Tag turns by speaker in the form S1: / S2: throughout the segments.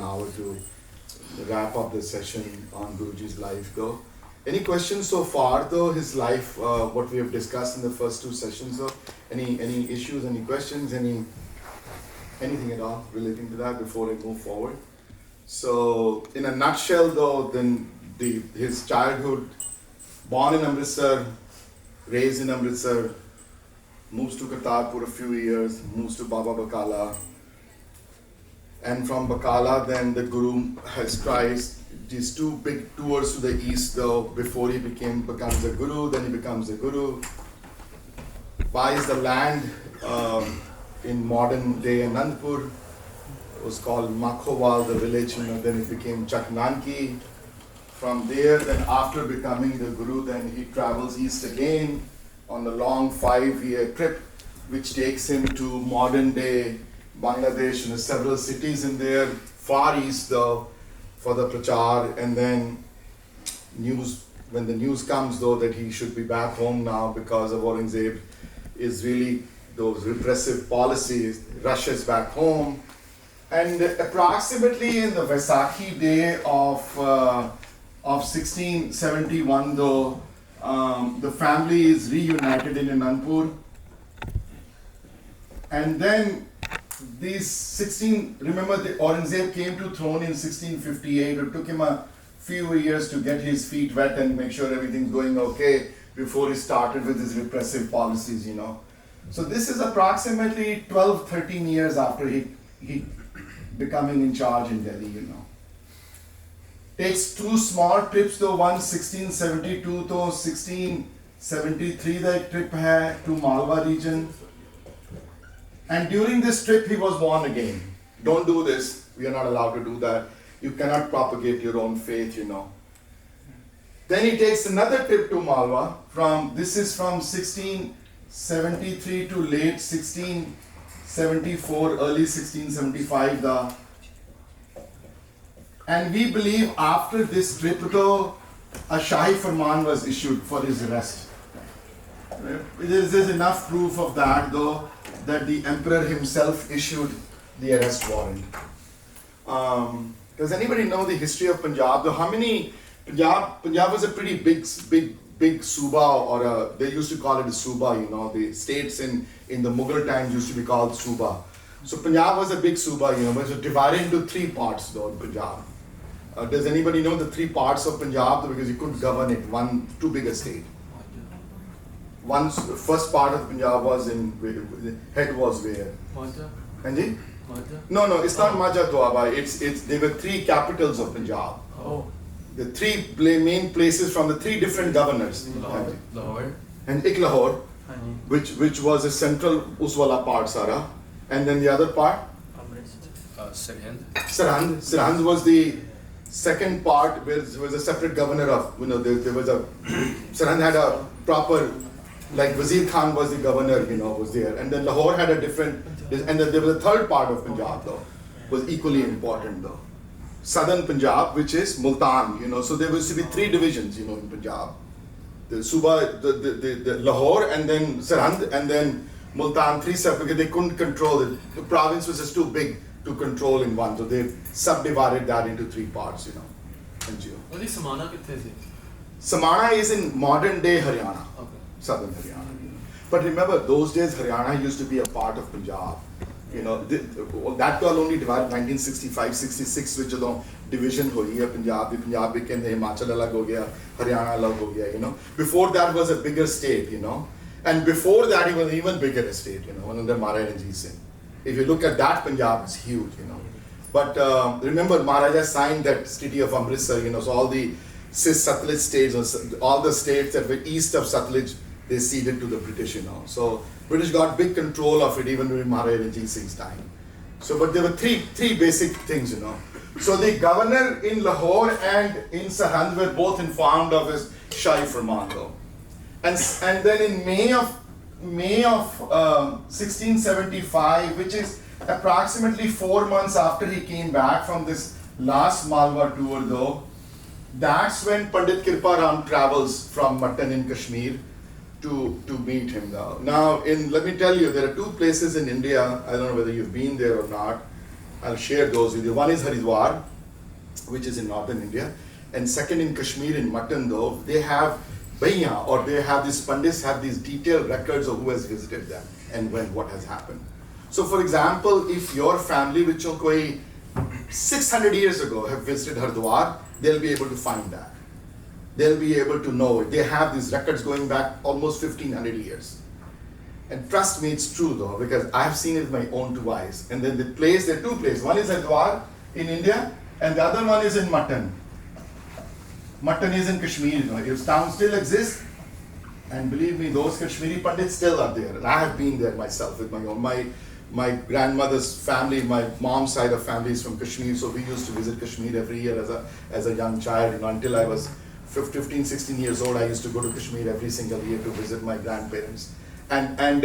S1: hour to wrap up the session on Guruji's life though. Any questions so far though, his life, what we have discussed in the first two sessions though? Any issues, any questions, anything at all relating to that before I move forward? So in a nutshell though, then his childhood, born in Amritsar, raised in Amritsar, moves to Kartarpur a few years, moves to Baba Bakala, and from Bakala then the Guru has tried these two big tours to the east though, before he becomes a Guru, then he becomes a Guru, buys the land in modern day Anandpur. It was called Makhowal, the village, then it became Chaknanki. From there, then after becoming the Guru, then he travels east again on a long 5-year trip, which takes him to modern day Bangladesh, several cities in there, far east though, for the prachar, and then when the news comes though that he should be back home now because of Aurangzeb is really those repressive policies, rushes back home. And approximately in the Vaisakhi day of 1671 though, the family is reunited in Anandpur. And then remember the Aurangzeb came to throne in 1658. It took him a few years to get his feet wet and make sure everything's going okay before he started with his repressive policies, So this is approximately 12-13 years after he becoming in charge in Delhi, Takes two small trips though, one 1672 to 1673 that trip hai to Malwa region. And during this trip he was born again. Don't do this, we are not allowed to do that. You cannot propagate your own faith, Then he takes another trip to Malwa, this is from 1673 to late 1674, early 1675 and we believe after this trip though, a Shahi Farman was issued for his arrest. There's enough proof of that though, that the emperor himself issued the arrest warrant. Does anybody know the history of Punjab? Though Punjab was a pretty big Suba, or they used to call it a Suba, the states in the Mughal times used to be called Suba. So Punjab was a big Suba, but it was divided into 3 parts though in Punjab. Does anybody know the 3 parts of Punjab? Because you couldn't govern it, too big a state. First part of Punjab was head was where? Anji? No, it's not Majha Doaba. There were 3 capitals of Punjab.
S2: Oh.
S1: The 3 main places from the 3 different governors.
S2: Lahore.
S1: And Lahore, which was a central Uswala part, Sara. And then the other part? Sirhind was the second part, where there was a separate governor of, there was Sirhind had a proper, like Wazir Khan was the governor, was there. And then Lahore had a different, and then there was a third part of Punjab though, was equally important though. Southern Punjab, which is Multan, so there used to be 3 divisions, in Punjab. The Suba, the Lahore, and then Sirhind, and then Multan, 3 separate, because they couldn't control it. The province was just too big to control in one, so they subdivided that into 3 parts,
S2: What is Samana?
S1: Samana is in modern day Haryana, southern Haryana. But remember, those days Haryana used to be a part of Punjab. That got only divided 1965-66 which division hui hai Punjab. Punjab became Himachal alag ho gaya, Haryana alag ho gaya, Before that was a bigger state, And before that it was an even bigger state, under Maharaja Ranjit Singh. If you look at that, Punjab is huge, But remember, Maharaja signed that Treaty of Amritsar, so all the Satluj states, all the states that were east of Satluj, they ceded to the British, So British got big control of it even during Maharaja Ranjit Singh's time. So, but there were three basic things, So the governor in Lahore and in Sirhind were both informed of his Shahi Farman though. And then in May of 1675, which is approximately 4 months after he came back from this last Malwa tour though, that's when Pandit Kirpa Ram travels from Mutton in Kashmir to meet him now. Now, let me tell you, there are 2 places in India, I don't know whether you've been there or not, I'll share those with you. One is Haridwar, which is in northern India, and second in Kashmir in Mutton though, they have Baiya, or they have these Pandits have these detailed records of who has visited them and when, what has happened. So for example, if your family, which 600 years ago have visited Haridwar, they'll be able to find that. They'll be able to know it. They have these records going back almost 1500 years. And trust me, it's true though, because I've seen it with my own two eyes. And then there are two places. One is Haridwar in India, and the other one is in Mutton. Mutton is in Kashmir. Its town still exists, and believe me, those Kashmiri Pandits still are there. And I have been there myself with my own. My grandmother's family, my mom's side of family is from Kashmir, so we used to visit Kashmir every year as a young child. Until I was 15, 16 years old, I used to go to Kashmir every single year to visit my grandparents. And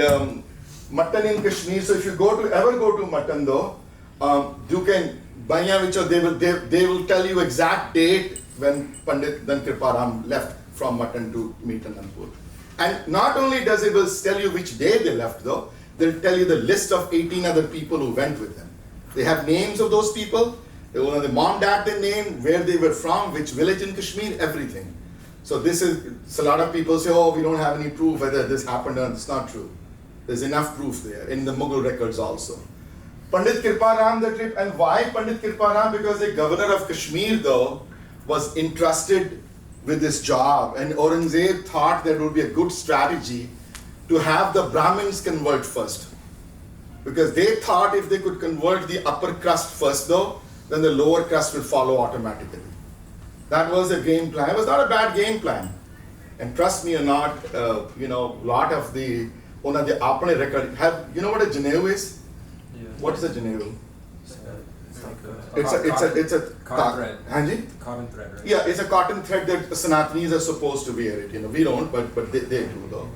S1: Mutton in Kashmir. So if you ever go to Mutton though, you can they will tell you exact date when Pandit Dan Kriparam left from Mutton to meet Anandpur. And not only does it will tell you which day they left though, they'll tell you the list of 18 other people who went with them. They have names of those people, the mom, dad, their name, where they were from, which village in Kashmir, everything. So a lot of people say, oh, we don't have any proof whether this happened or it's not true. There's enough proof there in the Mughal records also. Pandit Kriparam, the trip, and why Pandit Kriparam? Because the governor of Kashmir though was entrusted with this job, and Aurangzeb thought that it would be a good strategy to have the Brahmins convert first. Because they thought if they could convert the upper crust first though, then the lower crust will follow automatically. That was the game plan. It was not a bad game plan. And trust me or not, lot of the apne record have, you know what a Janeu is?
S2: Yeah.
S1: What is a Janeu?
S2: It's
S1: a
S3: cotton thread.
S1: Hanji?
S3: Cotton thread, right?
S1: Yeah, it's a cotton thread that Sanatanis are supposed to wear it. We don't, but they do though.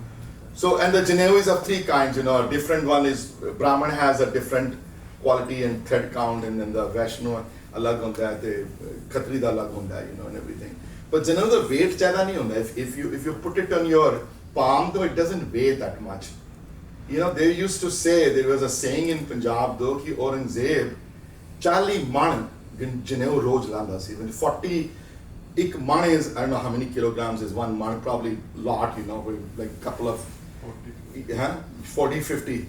S1: So, and the Janeu is of three kinds. A different one is Brahman has a different quality and thread count, and then the Vaishnu alag hunda hai, the Khatri da alag hunda hai, and everything. But Janeu the weight zyada nahi hunda. If you put it on your palm though, it doesn't weigh that much. They used to say, there was a saying in Punjab though, ki Aurangzeb 40 man Janeu roj landa si. 40 ik man is, I don't know how many kilograms is one man, probably lot, like couple of 40, 50.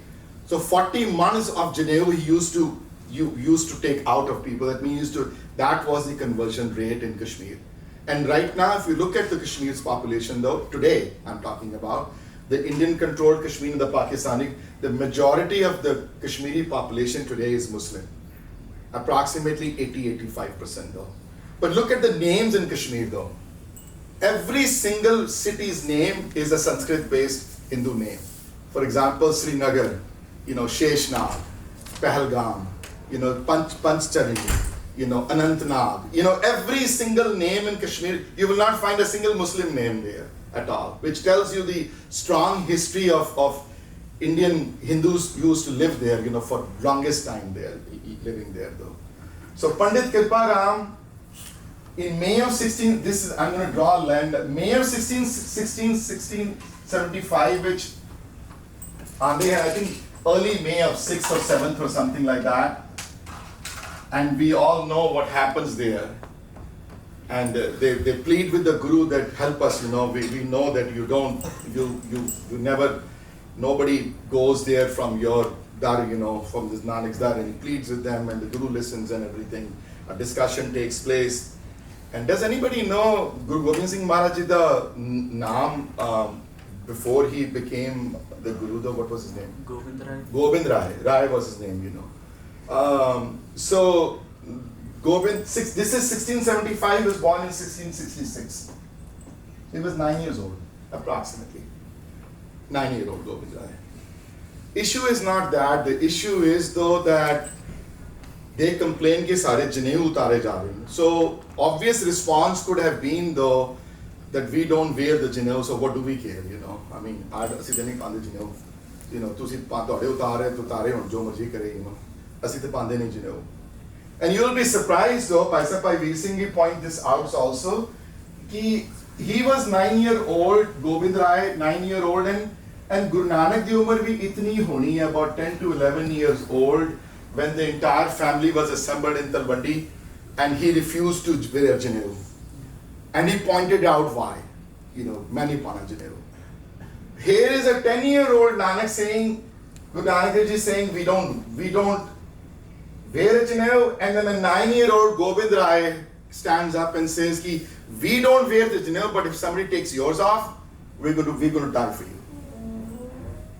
S1: So 40 months of Janeu he used to take out of people. That means that was the conversion rate in Kashmir. And right now, if you look at the Kashmir's population though, today I'm talking about, the Indian controlled Kashmir and the Pakistani, the majority of the Kashmiri population today is Muslim. Approximately 80-85% though. But look at the names in Kashmir though. Every single city's name is a Sanskrit-based Hindu name. For example, Srinagar, Sheshnag, Pahalgam, Panchchari, Anantnag. Every single name in Kashmir, you will not find a single Muslim name there at all, which tells you the strong history of Indian Hindus used to live there, for longest time there, living there though. So Pandit Kriparam, in May of I'm going to draw a land, May of 1675, which I think early May of 6th or 7th or something like that. And we all know what happens there. And they plead with the Guru that help us, we know that nobody goes there from your dar, from this Nanak's dar, and he pleads with them, and the Guru listens and everything. A discussion takes place. And does anybody know Guru Gobind Singh Maharaj Ji the naam before he became the Guru? What was his name?
S2: Gobind Rai.
S1: Gobind Rai. Rai was his name, So Gobind, this is 1675. He was born in 1666. He was 9 years old, approximately. 9-year-old Gobind Rai. Issue is not that. The issue is though that they complain कि सारे जनेऊ उतारे जा रहे हैं. So obvious response could have been though that we don't wear the जनेऊ, so what do we care, I mean, ਅਸੀਂ ਤਾਂ ਨਹੀਂ ਪਾਉਂਦੇ जनेऊ, ਤੁਸੀਂ ਤੁਹਾਡੇ ਉਤਾਰੇ तो उतारे ਹੁਣ जो मर्जी करे, ਅਸੀਂ ਤਾਂ ਪਾਉਂਦੇ ਨਹੀਂ जनेऊ. And you will be surprised though, Bhai Veer Singh ji point this out also, कि he was 9-year-old, Gobind Rai 9-year-old, and Guru Nanak di umar bhi itni honi hai, about 10 to 11 years old, when the entire family was assembled in Talwandi and he refused to wear Janeau. And he pointed out why. Many pana Janeau. Here is a 10-year-old Nanak saying, Guru Nanak Dev Ji saying, we don't wear a Janeau, and then a 9-year-old Gobind Rai stands up and says, we don't wear the Janeau, but if somebody takes yours off, we're going to die for you.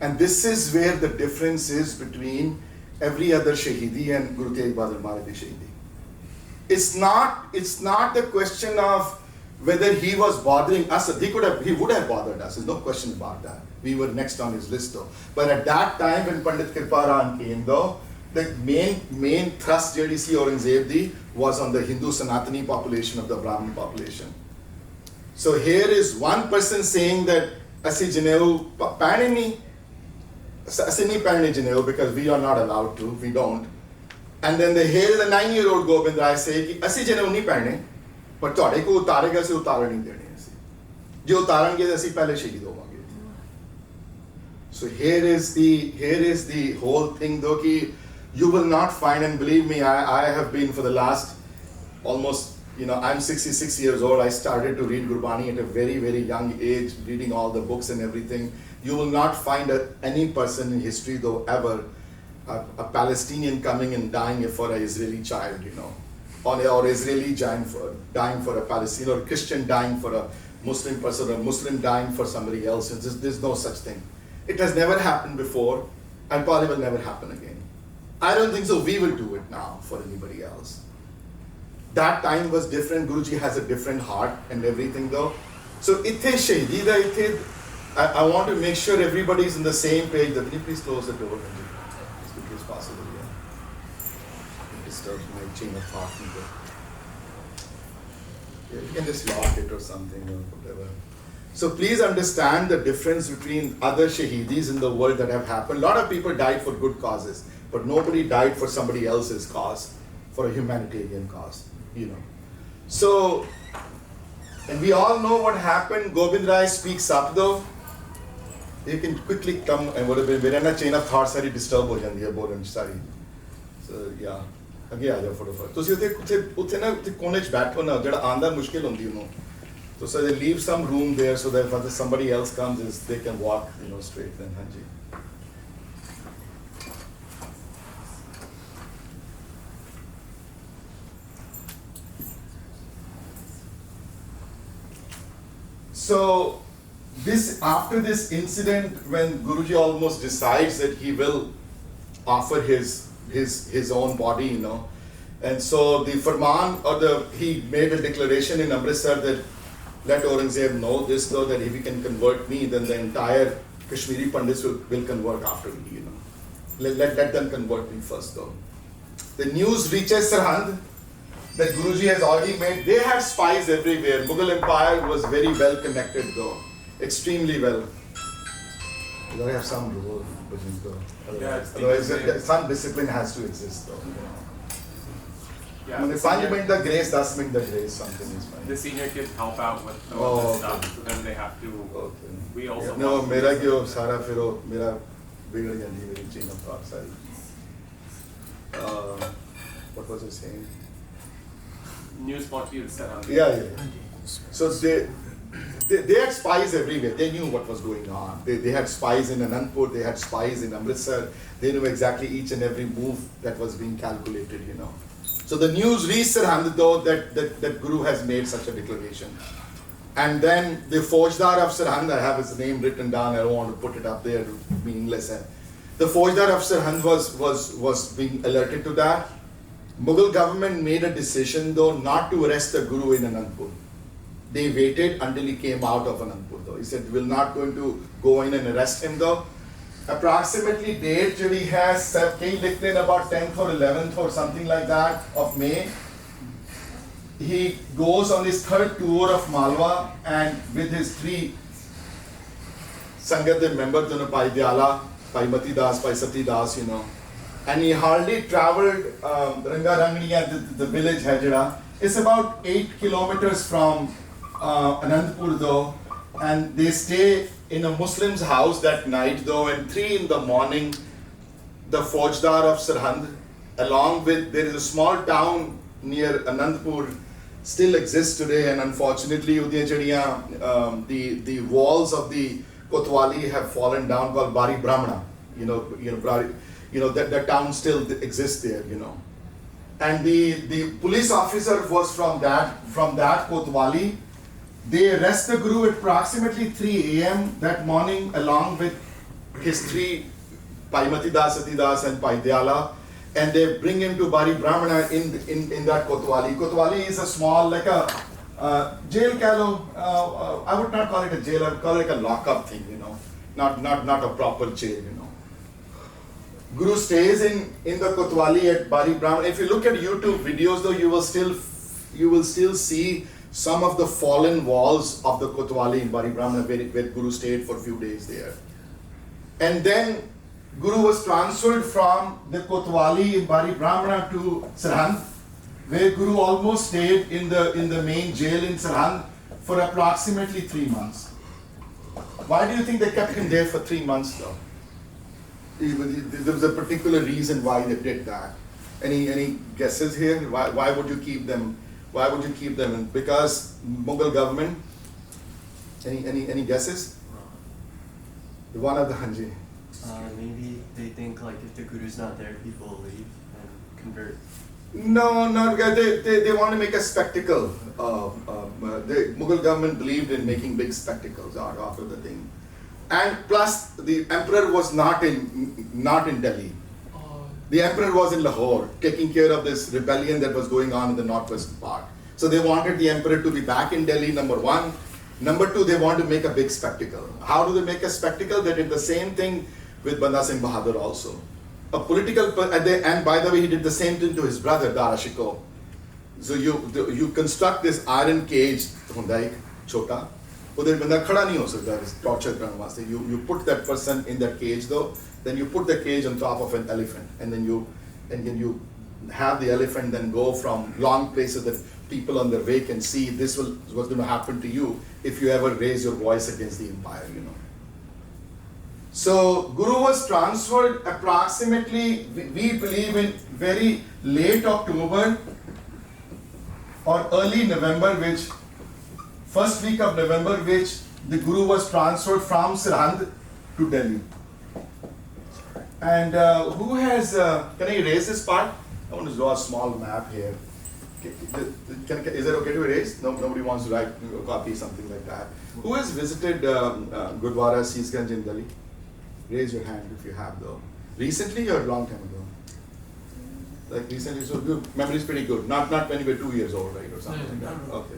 S1: And this is where the difference is between every other Shahidi and Guru Tegh Bahadur Maharaj Shahidi. It's not the question of whether he was bothering us. He would have bothered us. There's no question about that. We were next on his list though. But at that time when Pandit Kriparan came though, the main thrust JDC Aurangzeb di was on the Hindu Sanatani population of the Brahmin population. So here is one person saying that Asi Janeau Panini, Asi nahi Panini Janeau because we are not allowed to, we don't. And then here is a 9-year-old Gobind Rai saying, Asi Janeau nahi Panini. But ਤੁਹਾਡੇ ਕੋ ਉਤਾਰੇਗਾ ਸੀ ਉਤਾਰਨ ਨਹੀਂ ਦੇਣੇ ਅਸੀਂ ਜੇ ਉਤਾਰਨਗੇ ਤਾਂ ਅਸੀਂ ਪਹਿਲੇ ਸ਼ਹੀਦ ਹੋਵਾਂਗੇ So here is the whole thing though ki you will not find, and believe me, I have been for the last almost, I'm 66 years old. I started to read Gurbani at a very, very young age, reading all the books and everything. You will not find any person in history though ever a Palestinian coming and dying for an Israeli child, or Israeli dying for a Palestinian, or a Christian dying for a Muslim person, or a Muslim dying for somebody else. There's no such thing. It has never happened before, and probably will never happen again. I don't think so. We will do it now for anybody else. That time was different. Guruji has a different heart and everything though. So ithe shahidi da ithe, I want to make sure everybody is in the same page. Can you please close the door as quickly as possible? It disturbs my chain of thought. You can just lock it or something or whatever. So please understand the difference between other shahidis in the world that have happened. A lot of people died for good causes, but nobody died for somebody else's cause, for a humanitarian cause, So, and we all know what happened. Gobind Rai speaks up though. You can quickly come and my chain of thoughts sari disturb ho jandi hai bolan sari. So yeah, age aa jao फटाफट. ਤੁਸੀਂ ਉੱਥੇ ਨਾ ਕੋਨੇ 'ਚ ਬੈਠੋ ਨਾ ਜਿਹੜਾ ਆਂਦਾ ਮੁਸ਼ਕਿਲ ਹੁੰਦੀ ਉਹਨੂੰ. So they leave some room there so that if somebody else comes, they can walk, straight. Then, Hanji. So after this incident, when Guruji almost decides that he will offer his own body, and so the Farman he made a declaration in Amritsar that let Aurangzeb know this though, that if he can convert me, then the entire Kashmiri Pandits will convert after me, Let them convert me first though. The news reaches Sarhand that Guruji has already made, they had spies everywhere. Mughal Empire was very well connected though, extremely well. You gotta have some rule, otherwise some discipline has to exist though.
S2: Yeah,
S1: if 5 minutes the grace, 10 minutes the grace, something is fine.
S2: The senior kids help out with some of this stuff, so then they have to.
S1: Okay.
S2: We also.
S1: No, mera kyo sara firo mera bigad jandi meri chain of thought sari. What was I saying?
S2: News brought you set up.
S1: Yeah. So they had spies everywhere. They knew what was going on. They had spies in Anandpur. They had spies in Amritsar. They knew exactly each and every move that was being calculated. So the news reached Sarhand though that Guru has made such a declaration. And then the Faujdar of Sarhand, I have his name written down, I don't want to put it up there, meaningless. The Faujdar of Sarhand was being alerted to that. Mughal government made a decision though not to arrest the Guru in Anandpur. They waited until he came out of Anandpur though. He said, we're not going to go in and arrest him though. Approximately date he has, in about 10th or 11th or something like that of May. He goes on his 3rd tour of Malwa and with his 3 Sangat members, Pai Diyala, Pai Mati Das, Pai Sati Das, And he hardly traveled Rangarangni, the village Hajra. It's about 8 kilometers from Anandpur though. And they stay in a Muslim's house that night though, and 3 in the morning, the Faujdar of Sarhand along with, there is a small town near Anandpur, still exists today, and unfortunately, the walls of the Kotwali have fallen down, called Bari Brahmana. That town still exists there, And the police officer was from that Kotwali. They arrest the Guru at approximately 3 a.m. that morning, along with his three, Pai Matidas, Satidas, and Pai Dayala, and they bring him to Bari Brahmana in that Kotwali. Kotwali is a small, like a jail, I would not call it a jail, I would call it like a lockup thing, not a proper jail, Guru stays in the Kotwali at Bari Brahmana. If you look at YouTube videos, though, you will still see some of the fallen walls of the Kotwali in Bari Brahmana, where Guru stayed for a few days there. And then Guru was transferred from the Kotwali in Bari Brahmana to Sirhind, where Guru almost stayed in the main jail in Sirhind for approximately 3 months. Why do you think they kept him there for 3 months, though? There was a particular reason why they did that. Any guesses here? Why would you keep them? Why would you keep them? Because Mughal government. Any guesses? One of the Hanji.
S3: Maybe they think like if the Guru's not there, people will leave and convert.
S1: No, because they want to make a spectacle. The Mughal government believed in making big spectacles out of the thing. And plus, the emperor was not in Delhi. The emperor was in Lahore, taking care of this rebellion that was going on in the northwest part. So they wanted the emperor to be back in Delhi, number one. Number two, they want to make a big spectacle. How do they make a spectacle? They did the same thing with Banda Singh Bahadhur also. A political, and by the way, he did the same thing to his brother, Dara Shikoh. So you construct this iron cage, chota. Torture. You put that person in that cage, though. Then you put the cage on top of an elephant, and then you have the elephant then go from long places that people on their way can see. This was going to happen to you if you ever raise your voice against the empire, So Guru was transferred approximately, we believe, in very late October or early November, which first week of November, which the Guru was transferred from Sirhind to Delhi. And who has, can I erase this part? I want to draw a small map here. Is it okay to erase? No, nobody wants to write a copy, something like that. Who has visited Gurdwara Seesganj in Delhi? Raise your hand if you have, though. Recently or a long time ago? Like recently, so your memory is pretty good. Not when you were 2 years old, right, or something like that. Okay.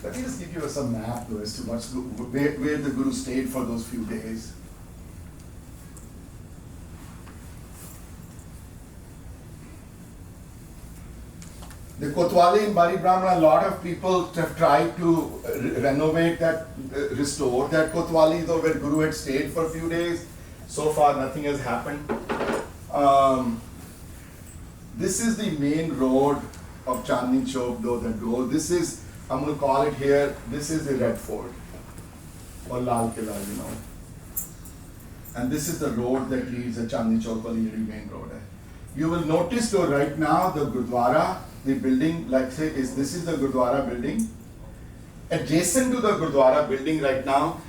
S1: Let me just give you some map, though, as to where the Guru stayed for those few days. The Kotwali in Bari Brahmana, a lot of people have tried to renovate that, restore that Kotwali, though, where Guru had stayed for a few days. So far, nothing has happened. This is the main road of Chandni Chowk, though, that goes. This is, I'm going to call it here, this is the Red Fort, or Lal Killa, And this is the road that leads the Chandni Chowk, Wali main road. You will notice, though, right now, the Gurdwara, the building, like say, this is the Gurdwara building. Adjacent to the Gurdwara building right now,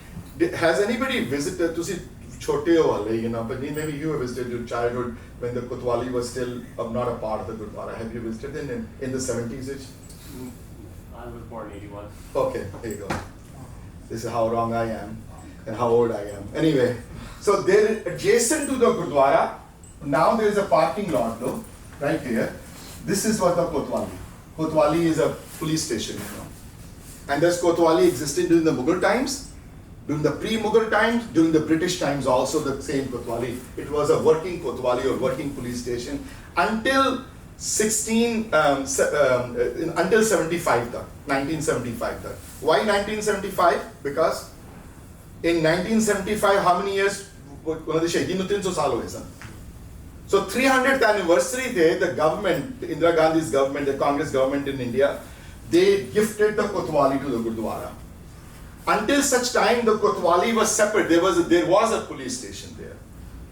S1: has anybody visited to see Chote Wale, but maybe you have visited your childhood when the Kotwali was still not a part of the Gurdwara. Have you visited in the 70s?
S2: I was born in 81.
S1: Okay, there you go. This is how wrong I am and how old I am. Anyway, so there, adjacent to the Gurdwara, now there is a parking lot, though, right here. This is what the Kotwali. Kotwali is a police station, And this Kotwali existed during the Mughal times, during the pre-Mughal times, during the British times also the same Kotwali. It was a working Kotwali or working police station until 1975. Why 1975? Because in 1975, how many years? So 300th anniversary day, the government, Indira Gandhi's government, the Congress government in India, they gifted the Kotwali to the Gurdwara. Until such time, the Kotwali was separate. There was a police station there.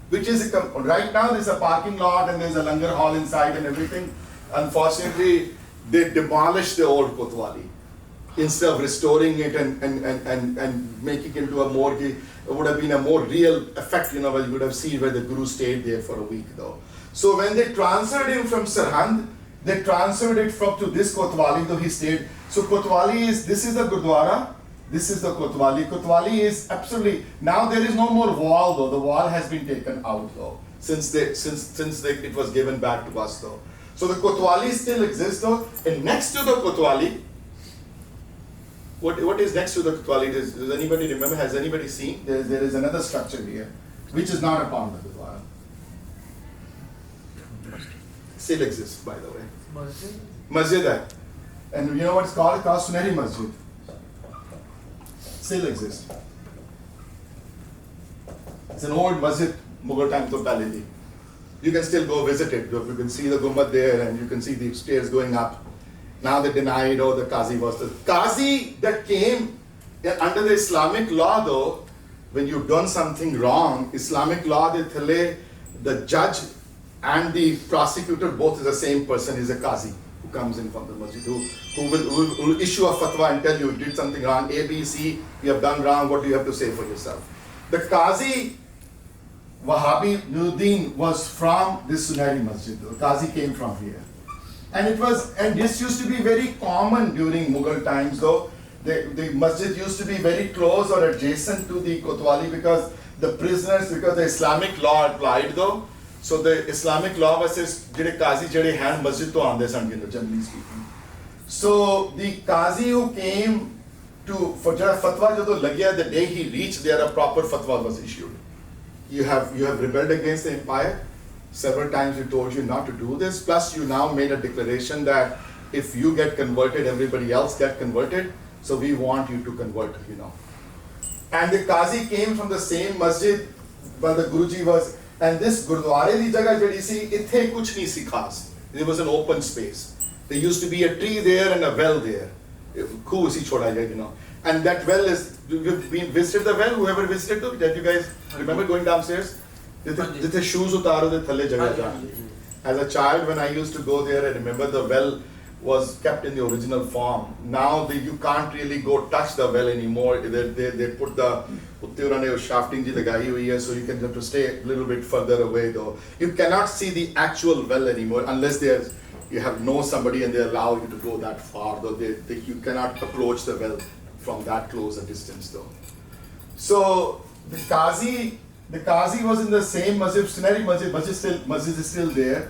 S1: which is right now there's a parking lot and there's a langar hall inside and everything. Unfortunately, they demolished the old Kotwali instead of restoring it and making it into a more, it would have been a more real effect, you know, where you would have seen where the Guru stayed there for a week though. So when they transferred him from Sarhand, they transferred it to this Kotwali, though he stayed. So Kotwali this is the Gurdwara, this is the Kotwali. Kotwali is absolutely, now there is no more wall though, the wall has been taken out though, since it was given back to us though. So the Kotwali still exists though, and next to the Kotwali, what is next to the Kotwali? Does anybody remember, has anybody seen? There is another structure here, which is not a part of the Gurdwara. Still exists, by the way. Masjid hai. And you know what it's called? It's called Suneri Masjid. Still exists. It's an old masjid, Mughal time to pehle. You can still go visit it. You can see the Gumbad there and you can see the stairs going up. Now they denied, the Qazi was the Qazi that came under the Islamic law though, when you've done something wrong, Islamic law, the judge and the prosecutor both is the same person, is a Qazi who comes in from the masjid, who will issue a fatwa and tell you did something wrong, A, B, C, you have done wrong, what do you have to say for yourself? The Qazi Wahhabi Nuruddin was from this Sunari Masjid. The Qazi came from here. And this used to be very common during Mughal times though. The masjid used to be very close or adjacent to the Kotwali because the prisoners, because the Islamic law applied though. So the Islamic law was jede Qazi jede hand masjid to aande san generally speaking. So the Qazi who came for jada fatwa jado lagya, the day he reached there a proper fatwa was issued. You have rebelled against the empire. Several times we told you not to do this. Plus you now made a declaration that if you get converted, everybody else get converted. So we want you to convert, you know. And the Qazi came from the same masjid where the Guruji was. And this Gurdwara di jagah jehdi si, ithe kuch nahi si khas. There was an open space. There used to be a tree there and a well there. Khoo si choda jai, you know. And that well we've been visited the well, whoever visited it, did you guys remember going downstairs? Jithe shoes utaro de thalle jagah jaan. As a child, when I used to go there, I remember the well was kept in the original form. Now you can't really go touch the well anymore. They put the shafting ji lagayi hui hai, so you can have to stay a little bit further away though. You cannot see the actual well anymore unless you have somebody and they allow you to go that far though. You cannot approach the well from that close a distance though. So the Qazi was in the same masjid, Sunari Masjid, masjid is still there.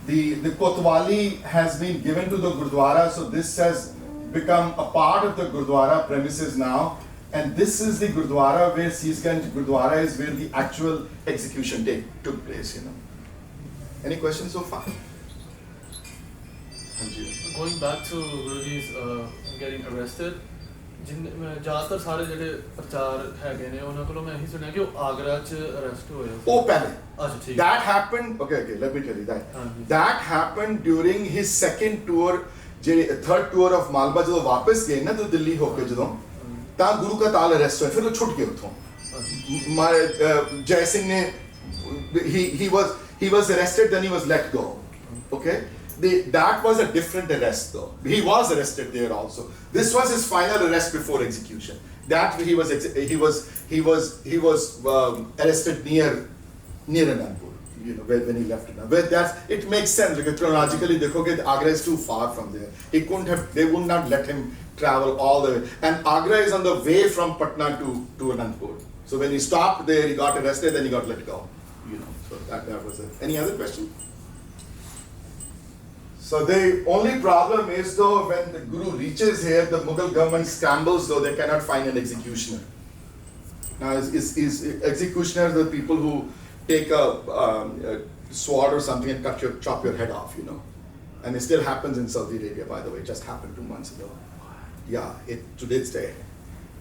S1: The Kotwali has been given to the Gurdwara, so this has become a part of the Gurdwara premises now. And this is the Gurdwara where Seesganj Gurdwara is where the actual execution took place, you know. Any questions so far?
S4: Going back to Guruji's getting arrested, ज़्यादातर सारे ਜਿਹੜੇ ਪ੍ਰਚਾਰ ਹੈਗੇ ਨੇ ਉਹਨਾਂ ਕੋਲੋਂ ਮੈਂ ਇਹੀ ਸੁਣਿਆ ਕਿ ਉਹ ਆਗਰਾ 'ਚ ਅਰੈਸਟ ਹੋਏ ਸੀ।
S1: ਉਹ ਪਹਿਲੇ
S4: ਅੱਛਾ ਠੀਕ।
S1: That happened, okay, let me tell you that. That happened during his second tour, ਜਿਹੜੇ third tour of Malwa ਜਦੋਂ ਵਾਪਸ ਗਏ ਨਾ ਤੋਂ ਦਿੱਲੀ ਹੋ ਕੇ ਜਦੋਂ ਤਾਂ ਗੁਰੂ ਕਾ ਤਾਲ ਅਰੈਸਟ ਹੋਏ ਫਿਰ ਉਹ ਛੁੱਟ ਗਏ ਉੱਥੋਂ। ਜੈ ਸਿੰਘ ਨੇ he was arrested, then he was let go. Okay? That was a different arrest though. He was arrested there also. This was his final arrest before execution. That he was arrested near Anandpur, you know, when he left Anandpur. It makes sense because chronologically Agra is too far from there. They would not let him travel all the way. And Agra is on the way from Patna to Anandpur. So when he stopped there, he got arrested, then he got let go. You know, so that was it. Any other question? So the only problem is though when the Guru reaches here, the Mughal government scrambles though they cannot find an executioner. Now is executioners the people who take a sword or something and chop your head off, you know. And it still happens in Saudi Arabia, by the way. It just happened 2 months ago. Yeah, to this day.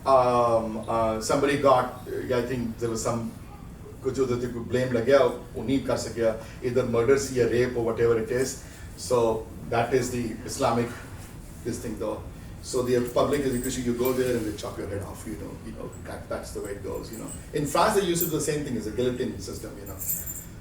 S1: Somebody got, I think there was some कुछ उधर से कोई blame लग गया वो नहीं कर सकिया either murder see a rape or whatever it is. So that is the Islamic this thing though. So the public execution, you go there and they chop your head off, that's the way it goes, In France, they used to do the same thing as a guillotine system,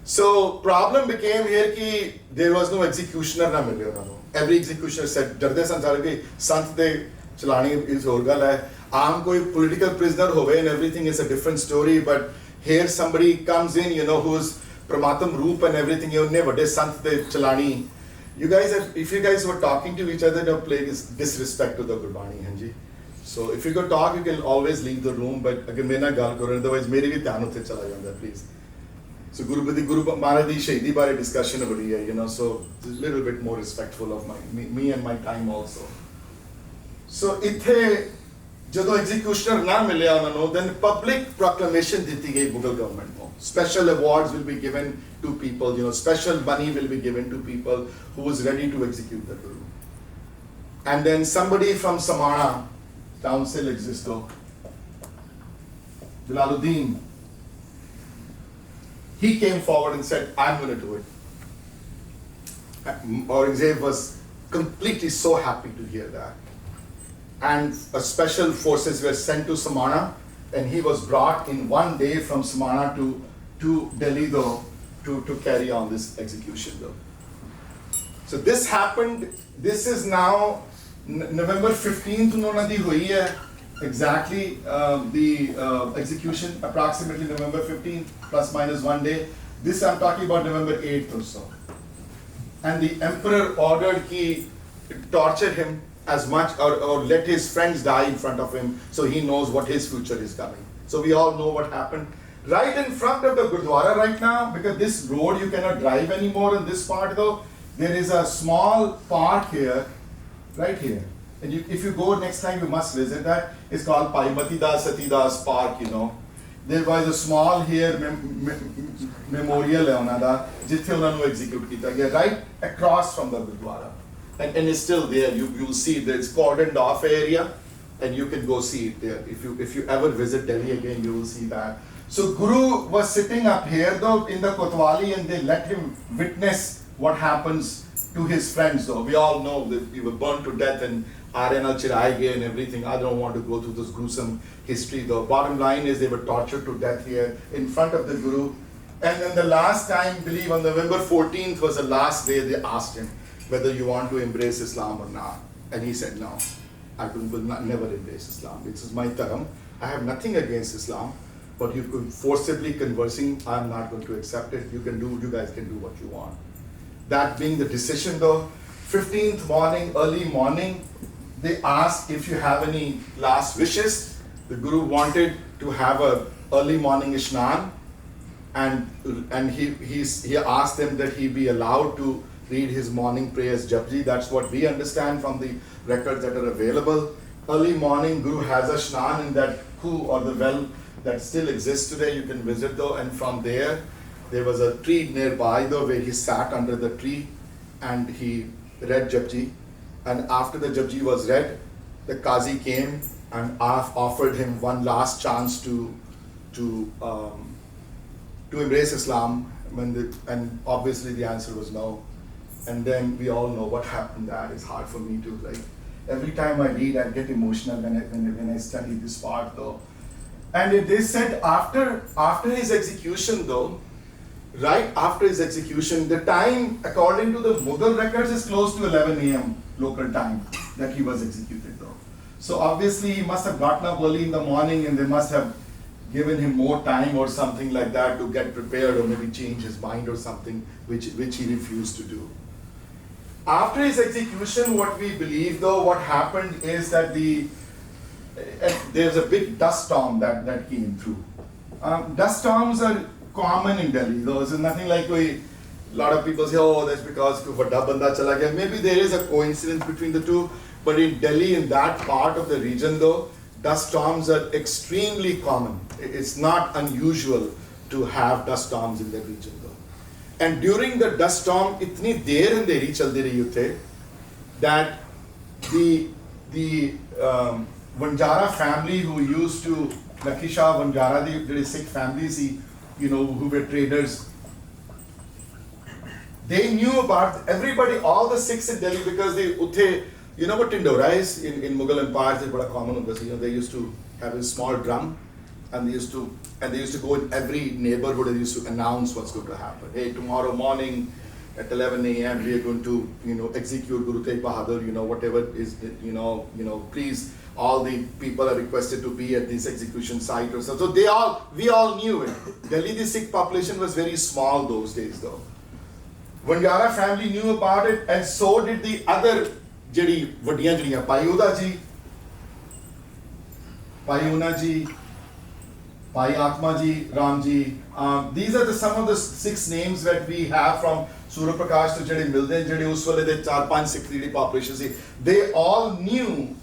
S1: So problem became here कि there was no executioner ना मिले उन्होंने. Every executioner said, डरदे संसार के संत दे चलानी is और गल है. आम कोई political prisoner होवे and everything is a different story, but here somebody comes in, who's Pramatam Roop and everything, उन्हें बड़े संत दे चलानी. You guys, if you guys were talking to each other, don't play this disrespect to the Gurbani, Hanji. So if you go talk, you can always leave the room, but again, मैं ना गाल करूँ, otherwise मेरी भी ध्यान उठे चला जाता, please. So Guru Maharaj di Shahidi bare discussion ho rahi hai, so a little bit more respectful of me and my time also. So ithe jado executioner na milya unhanu, then public proclamation diti gayi Mughal government ko. Special awards will be given to people, special money will be given to people who is ready to execute the Guru. And then somebody from Samana, town still exists though, Jalaluddin, he came forward and said, I'm going to do it. Aurangzeb was completely so happy to hear that. And special forces were sent to Samana, and he was brought in one day from Samana to Delhi though, to carry on this execution though. So this happened, this is now November 15th, unhone di hui hai. Exactly, the execution approximately November 15th, plus minus 1 day. This I'm talking about November 8th or so. And the emperor ordered he torture him as much or let his friends die in front of him so he knows what his future is coming. So we all know what happened. Right in front of the Gurdwara right now, because this road you cannot drive anymore in this part though, there is a small park here, right here. And if you go next time, you must visit that. It's called Paimati Das Satidas Park, There was a small here memorial hai ਉਹਨਾਂ ਦਾ ਜਿੱਥੇ ਉਹਨਾਂ ਨੂੰ execute ਕੀਤਾ ਗਿਆ right across from the Gurdwara. And it's still there. You'll see there's cordoned off area and you can go see it there. If you ever visit Delhi again, you will see that. So Guru was sitting up here though in the Kotwali and they let him witness what happens to his friends though. We all know that he was burned to death and Aryan Chiraige and everything. I don't want to go through this gruesome history though. Bottom line is they were tortured to death here in front of the Guru. And then the last time, I believe on November 14th was the last day they asked him whether you want to embrace Islam or not. And he said no, I will never embrace Islam. This is my dharam. I have nothing against Islam, but you could forcibly conversing, I'm not going to accept it. You guys can do what you want. That being the decision though, 15th morning, early morning, they asked if you have any last wishes. The Guru wanted to have a early morning Ishnan, and he asked them that he be allowed to read his morning prayers Japji. That's what we understand from the records that are available. Early morning, Guru has a Shnan in that khu or the well that still exists today. You can visit though, and from there was a tree nearby though where he sat under the tree and he read Japji. And after the Japji was read, the Qazi came and offered him one last chance to embrace Islam. And obviously the answer was no. And then we all know what happened. That is hard for me to every time I read, I get emotional when I study this part though. And they said after his execution though, right after his execution, the time according to the Mughal records is close to 11 a.m. local time that he was executed though. So obviously he must have gotten up early in the morning and they must have given him more time or something like that to get prepared or maybe change his mind or something, which he refused to do. After his execution, what we believe though, what happened is that there's a big dust storm that came through. Dust storms are common in Delhi though. It's nothing like a lot of people say, oh, that's because vada banda chala gaya. Maybe there is a coincidence between the two, but in Delhi, in that part of the region though, dust storms are extremely common. It's not unusual to have dust storms in the region though. And during the dust storm, itni der andheri chaldi rahi utte that the Vanjara family who used to, Lakhi Shah Vanjara, the Sikh families, who were traders, they knew about everybody, all the Sikhs in Delhi, because they utte, You know what Tindora is in Mughal empires? It's very common. They used to have a small drum, and they used to go in every neighborhood and they used to announce what's going to happen. Hey, tomorrow morning at 11 a.m. we are going to execute Guru Tegh Bahadhur. Whatever is please. All the people are requested to be at this execution site or so. So we all knew it. Delhi, the Sikh population was very small those days though. Vanjara family knew about it, and so did the other Pai Uda ji, Pai Una ji, Pai Atma ji, Ram ji. These are some of the 6 names that we have from Surya Prakash to Jedi Milde, Jedi Uswale, the 4-5 Sikh population. They all knew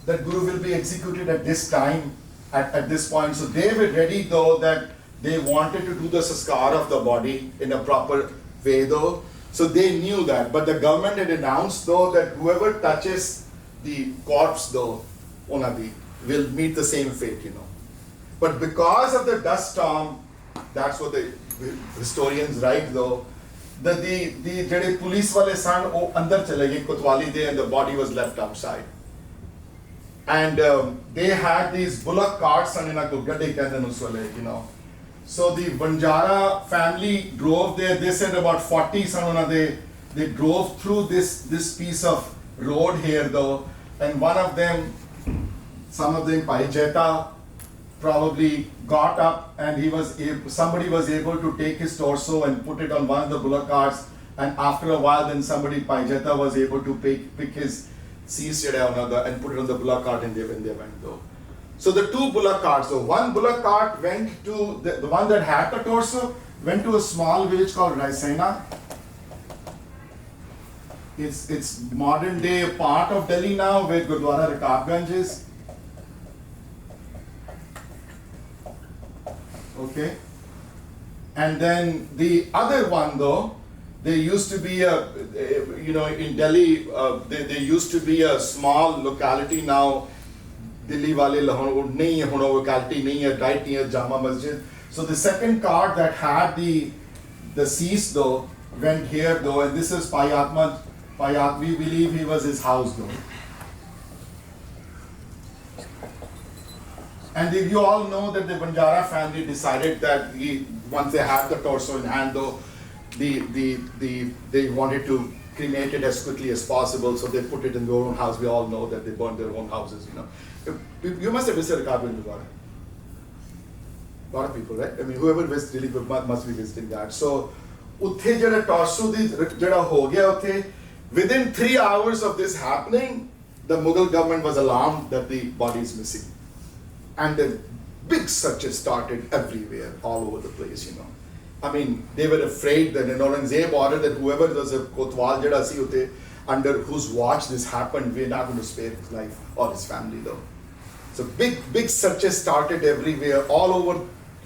S1: that Guru will be executed at this time, at this point. So they were ready though that they wanted to do the sanskar of the body in a proper way though. So they knew that. But the government had announced though that whoever touches the corpse though, Onadi, will meet the same fate, But because of the dust storm, that's what the historians write though, that the police wale san andar chale gaye Kotwali de, and the body was left outside. And they had these bullock carts and So the Banjara family drove there. They said about 40 they drove through this piece of road here though, and one of them, some of them Pai Jeta, probably got up and somebody was able to take his torso and put it on one of the bullock carts, and after a while then somebody Pai Jeta was able to pick his cease and put it on the bullock cart, and they went though. So the 2 bullock carts, so one bullock cart went to the one that had the torso, went to a small village called Raisena. It's modern day part of Delhi now, where Gurdwara Rakabganj is. Okay. And then the other one though, there used to be in Delhi, there used to be a small locality now. Delhi wale nahi hai, locality nahi hai, right near Jama Masjid. So the second cart that had the cease though went here though, and this is Pai Atma. We believe he was his house though. And you all know that the Banjara family decided that once they had the torso in hand though, they wanted to cremate it as quickly as possible, so they put it in their own house. We all know that they burned their own houses, You must have visited Kabul in Gurdwara. A lot of people, right? I mean, whoever visits really must be visiting that. So, utthe jada torso di jada ho gaya utthe, within 3 hours of this happening, the Mughal government was alarmed that the body is missing. And then big searches started everywhere, all over the place, I mean, they were afraid that in Aurangzeb ordered that whoever was a Kotwal jada si utte, under whose watch this happened, we're not going to spare his life or his family though. So big searches started everywhere, all over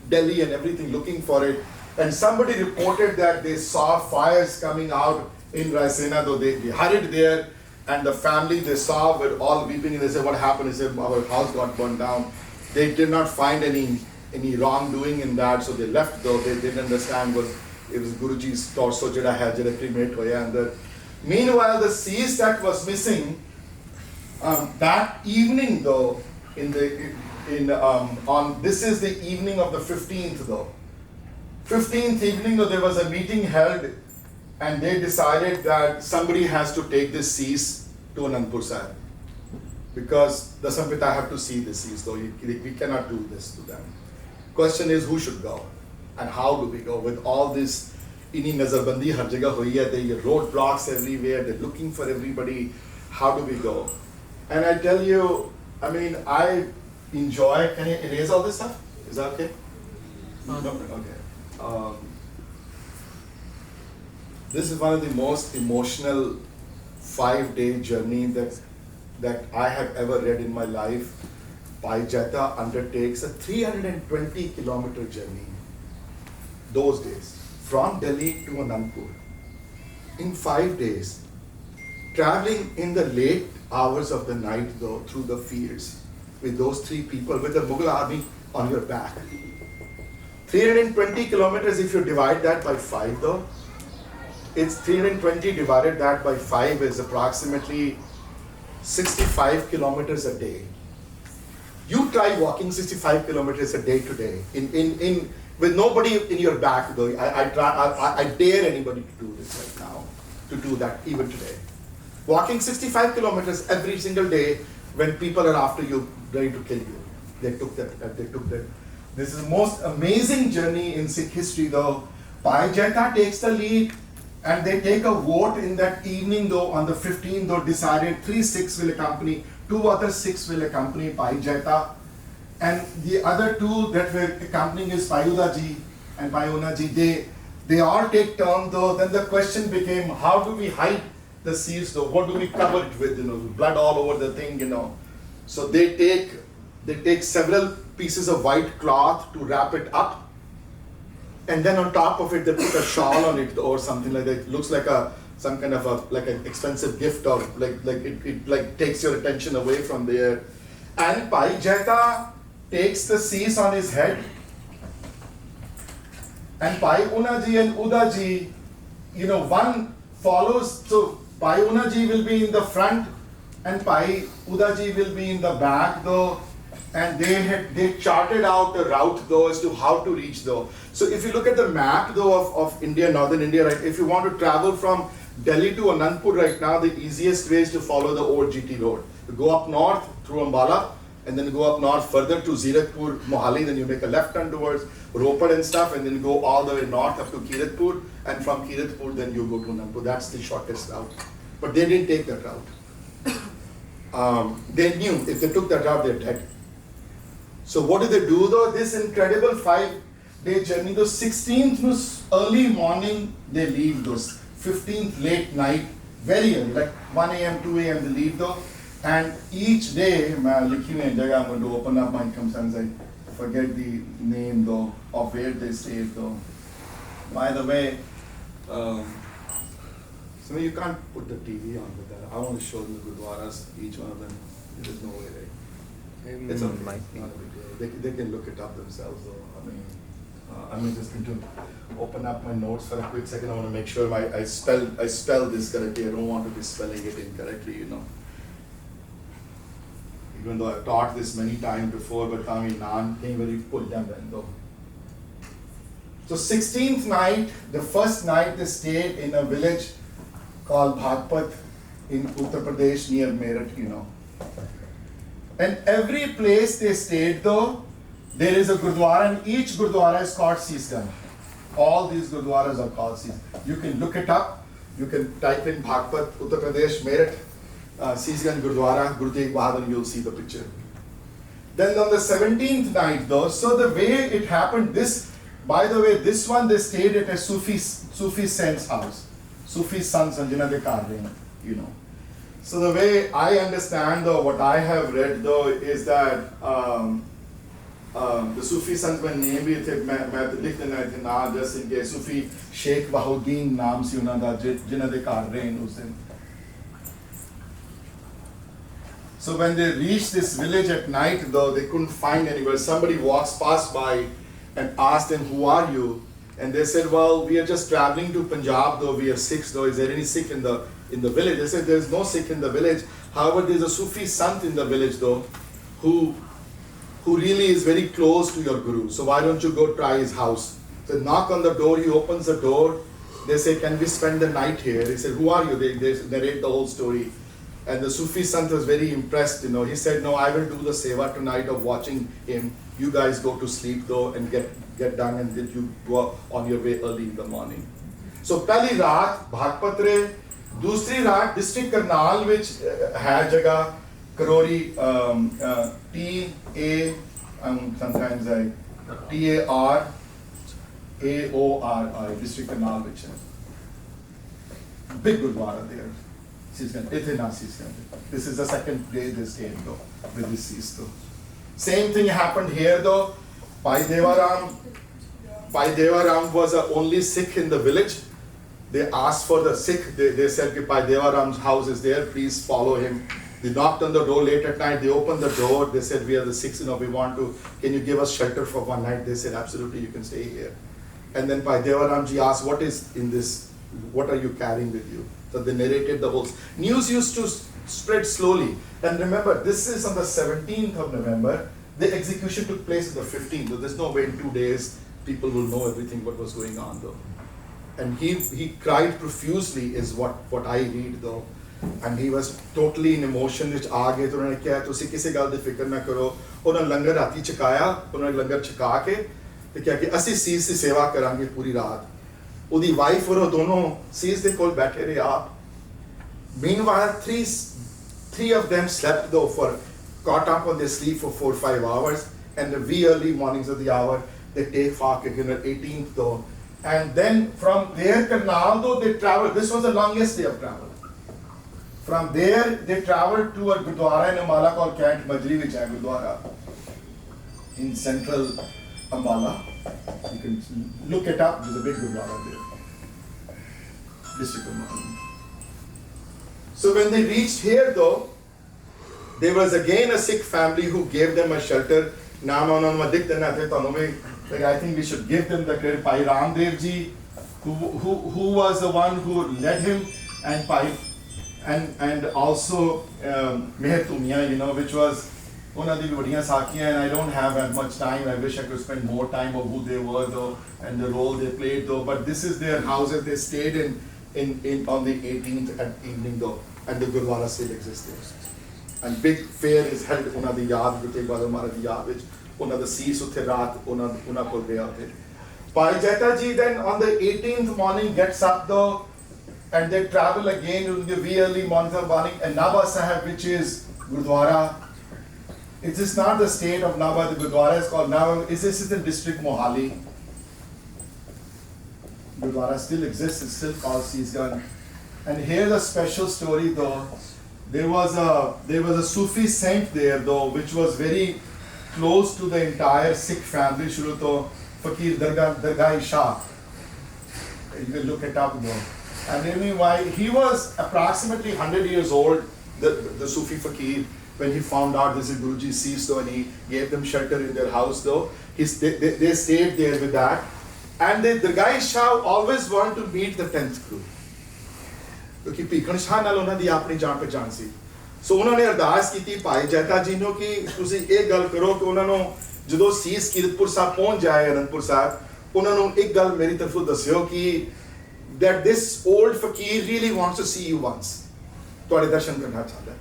S1: Delhi and everything, looking for it. And somebody reported that they saw fires coming out in Raisena, though they hurried there, and the family they saw were all weeping, and they said, what happened? They said, our house got burned down. They did not find any wrongdoing in that, so they left though. They didn't understand it was Guruji's torso jada hai jada cremate hoya andar. Meanwhile, the cease that was missing, that evening though, this is the evening of the 15th though. 15th evening though, there was a meeting held, and they decided that somebody has to take this cease to Anandpur Sahib, because the Sampita have to see the cease though. We cannot do this to them. Question is, who should go and how do we go with all this? Inni nazarbandi har jagah hui hai, there are roadblocks everywhere, they're looking for everybody. How do we go? And I tell you, I mean, I enjoy. Can you erase all this stuff? Is that okay? No? Okay. This is one of the most emotional 5-day journey that I have ever read in my life. Pai Jeta undertakes a 320-kilometer journey those days from Delhi to Anandpur in 5 days, traveling in the late hours of the night though through the fields with those 3 people with the Mughal army on your back. 320 kilometers, if you divide that by 5 though, it's 320 divided that by 5 is approximately 65 kilometers a day. You try walking 65 kilometers a day today, in with nobody in your back though. I dare anybody to do this right now, to do that even today. Walking 65 kilometers every single day when people are after you, ready to kill you. They took that. This is the most amazing journey in Sikh history though. Bhai Jeta takes the lead, and they take a vote in that evening though, on the 15th though, decided 3 Sikhs will accompany, 2 other Sikhs will accompany Bhai Jeta, and the other 2 that were accompanying is Payuda ji and Payuna ji. They all take turn though. Then the question became, how do we hide the seals though? What do we cover it with? Blood all over the thing, So they take several pieces of white cloth to wrap it up. And then on top of it, they put a shawl on it or something like that. It looks like some kind of like an expensive gift, or it takes your attention away from there. And Bhai Jeta takes the cease on his head. And Bhai Unaji and Udaji, one follows. So Bhai Unaji will be in the front, and Bhai Udaji will be in the back though. And they charted out a route though as to how to reach though. So if you look at the map though of India, northern India, right, if you want to travel from Delhi to Anandpur right now, the easiest way is to follow the old GT road. You go up north through Ambala, and then go up north further to Zirakpur, Mohali, then you make a left turn towards Ropar and stuff, and then go all the way north up to Kiratpur, and from Kiratpur then you go to Anandpur. That's the shortest route. But they didn't take that route. They knew if they took that route, they're dead. So what did they do though? This incredible 5-day journey, the 16th was early morning, they leave those. 15th late night, very early, like 1 a.m., 2 a.m. they leave though. And each day, I'm going to open up my income sense. I forget the name though, of where they stayed though. By the way, so you can't put the TV on with that. I want to show them the Gurdwaras, each one of them. There's no way, right? It's okay. Not a big deal. They can look it up themselves though. I'm just going to open up my notes for a quick second. I want to make sure I spell this correctly. I don't want to be spelling it incorrectly, Even though I've taught this many times before, but I can't very put them in though. So 16th night, the first night they stayed in a village called Bhagpat in Uttar Pradesh near Meerut, And every place they stayed though, there is a Gurdwara, and each Gurdwara is called Seesgan. All these Gurdwaras are called Seesgan. You can look it up. You can type in Bhagpat, Uttar Pradesh, Meerut, Seesgan Gurdwara, Guru Tegh Bahadhur, you'll see the picture. Then on the 17th night though, so the way it happened, by the way, this one they stayed at a Sufi saint's house. Sufi son Sanjana de Karlin, So the way I understand though, what I have read though, is that the Sufi sons में name भी थे, मैं लिख देना थे ना, just in case, Sufi Sheikh Bahuddin नाम से उन्होंने जिन्हें दे कर रहे हैं उस दिन. So when they reached this village at night though, they couldn't find anywhere. Somebody passed by and asked them, who are you? And they said, well, we are just traveling to Punjab though, we are Sikhs though, is there any Sikh in the village? They said, there is no Sikh in the village. However, there is a Sufi sant in the village though, who really is very close to your Guru. So why don't you go try his house? So knock on the door, he opens the door. They say, can we spend the night here? He said, who are you? They narrate the whole story. And the Sufi sant was very impressed, He said, no, I will do the seva tonight of watching him. You guys go to sleep though and get done, and then you go on your way early in the morning. So pehli raat Bhagpat rahe, dusri raat district Karnal which hai jagah Karori, sometimes T-A-R-A-O-R-I, district Karnal which hai. Big Gurdwara there. This is the second day they stayed though, with this cease though. Same thing happened here though. Bhai Devaram was the only Sikh in the village. They asked for the Sikh. They said, Bhai Devaram's house is there, please follow him. They knocked on the door late at night. They opened the door. They said, we are the Sikhs, we want to, can you give us shelter for one night? They said, absolutely, you can stay here. And then Bhai Devaramji asked, what is in this? What are you carrying with you? So they narrated the whole. News used to spread slowly. And remember, this is on the 17th of November. The execution took place on the 15th. So there's no way in 2 days people will know everything what was going on though. And he cried profusely is what I read though. And he was totally in emotion which आ गए तो उन्होंने क्या तुसी किसी गल दी फिक्र ना करो उन्होंने लंगर राती चकाया उन्होंने लंगर चका के ते क्या कि ਅਸੀਂ ਸੀਸ ਦੀ ਸੇਵਾ ਕਰਾਂਗੇ ਪੂਰੀ ਰਾਤ ਉਹਦੀ ਵਾਈਫ ਔਰ ਉਹ ਦੋਨੋਂ ਸੀਸ ਦੇ ਕੋਲ ਬੈਠੇ ਰਹੇ ਆਪ meanwhile three of them slept though for caught up on their sleep for 4-5 hours and the wee early mornings of the hour they take Faq again at 18th though and then from there Karnal though they traveled this was the longest day of travel. From there, they traveled to a Gurdwara in Ambala called Cant Majri, which is a Gurdwara in central Ambala. You can look it up, there's a big Gurdwara there. District Ambala. So when they reached here though, there was again a Sikh family who gave them a shelter. Like I think we should give them the credit. Bhai Ramdev ji, who was the one who led him, and also Meher Tumia, you know, which was one of the Vadiya Sakya, and I don't have that much time. I wish I could spend more time of who they were though, and the role they played though. But this is their houses. They stayed in on the 18th at evening though, and the Gurdwara still exists there. And big fair is held on the Yad, Guru Tegh Bahadhur Maharaj Yad, which on the seas utthe raat una kol gaya utthe. Bhai Jeta ji then on the 18th morning gets up though, and they travel again in the wee early morning and Naba Sahib, which is Gurdwara. It is not the state of Naba, the Gurdwara is called Naba. This is the district Mohali. Gurdwara still exists, it's still called Seesgan. And here's a special story though. There was a Sufi saint there though, which was very close to the entire Sikh family, Shruto Fakir Dargai Shah. You can look it up though. And meanwhile, he was approximately 100 years old, the Sufi Fakir, when he found out this is Guruji ceased though, and he gave them shelter in their house though. They stayed there with that. And the Dargai Shah always wanted to meet the 10th crew. क्योंकि भीखन शाह नाल उन्हां दी अपनी जान पहचान सी सो उन्होंने अरदास की भाई जैता जी नो कि तुसी एक गल करो कि उन्होंने जदों सीस कीरतपुर साहब पहुंच जाए अनंतपुर साहब उन्होंने एक गल मेरी तरफों दस्सियो कि that this old fakir really wants to see you once तुहाडे दर्शन करना चाहता है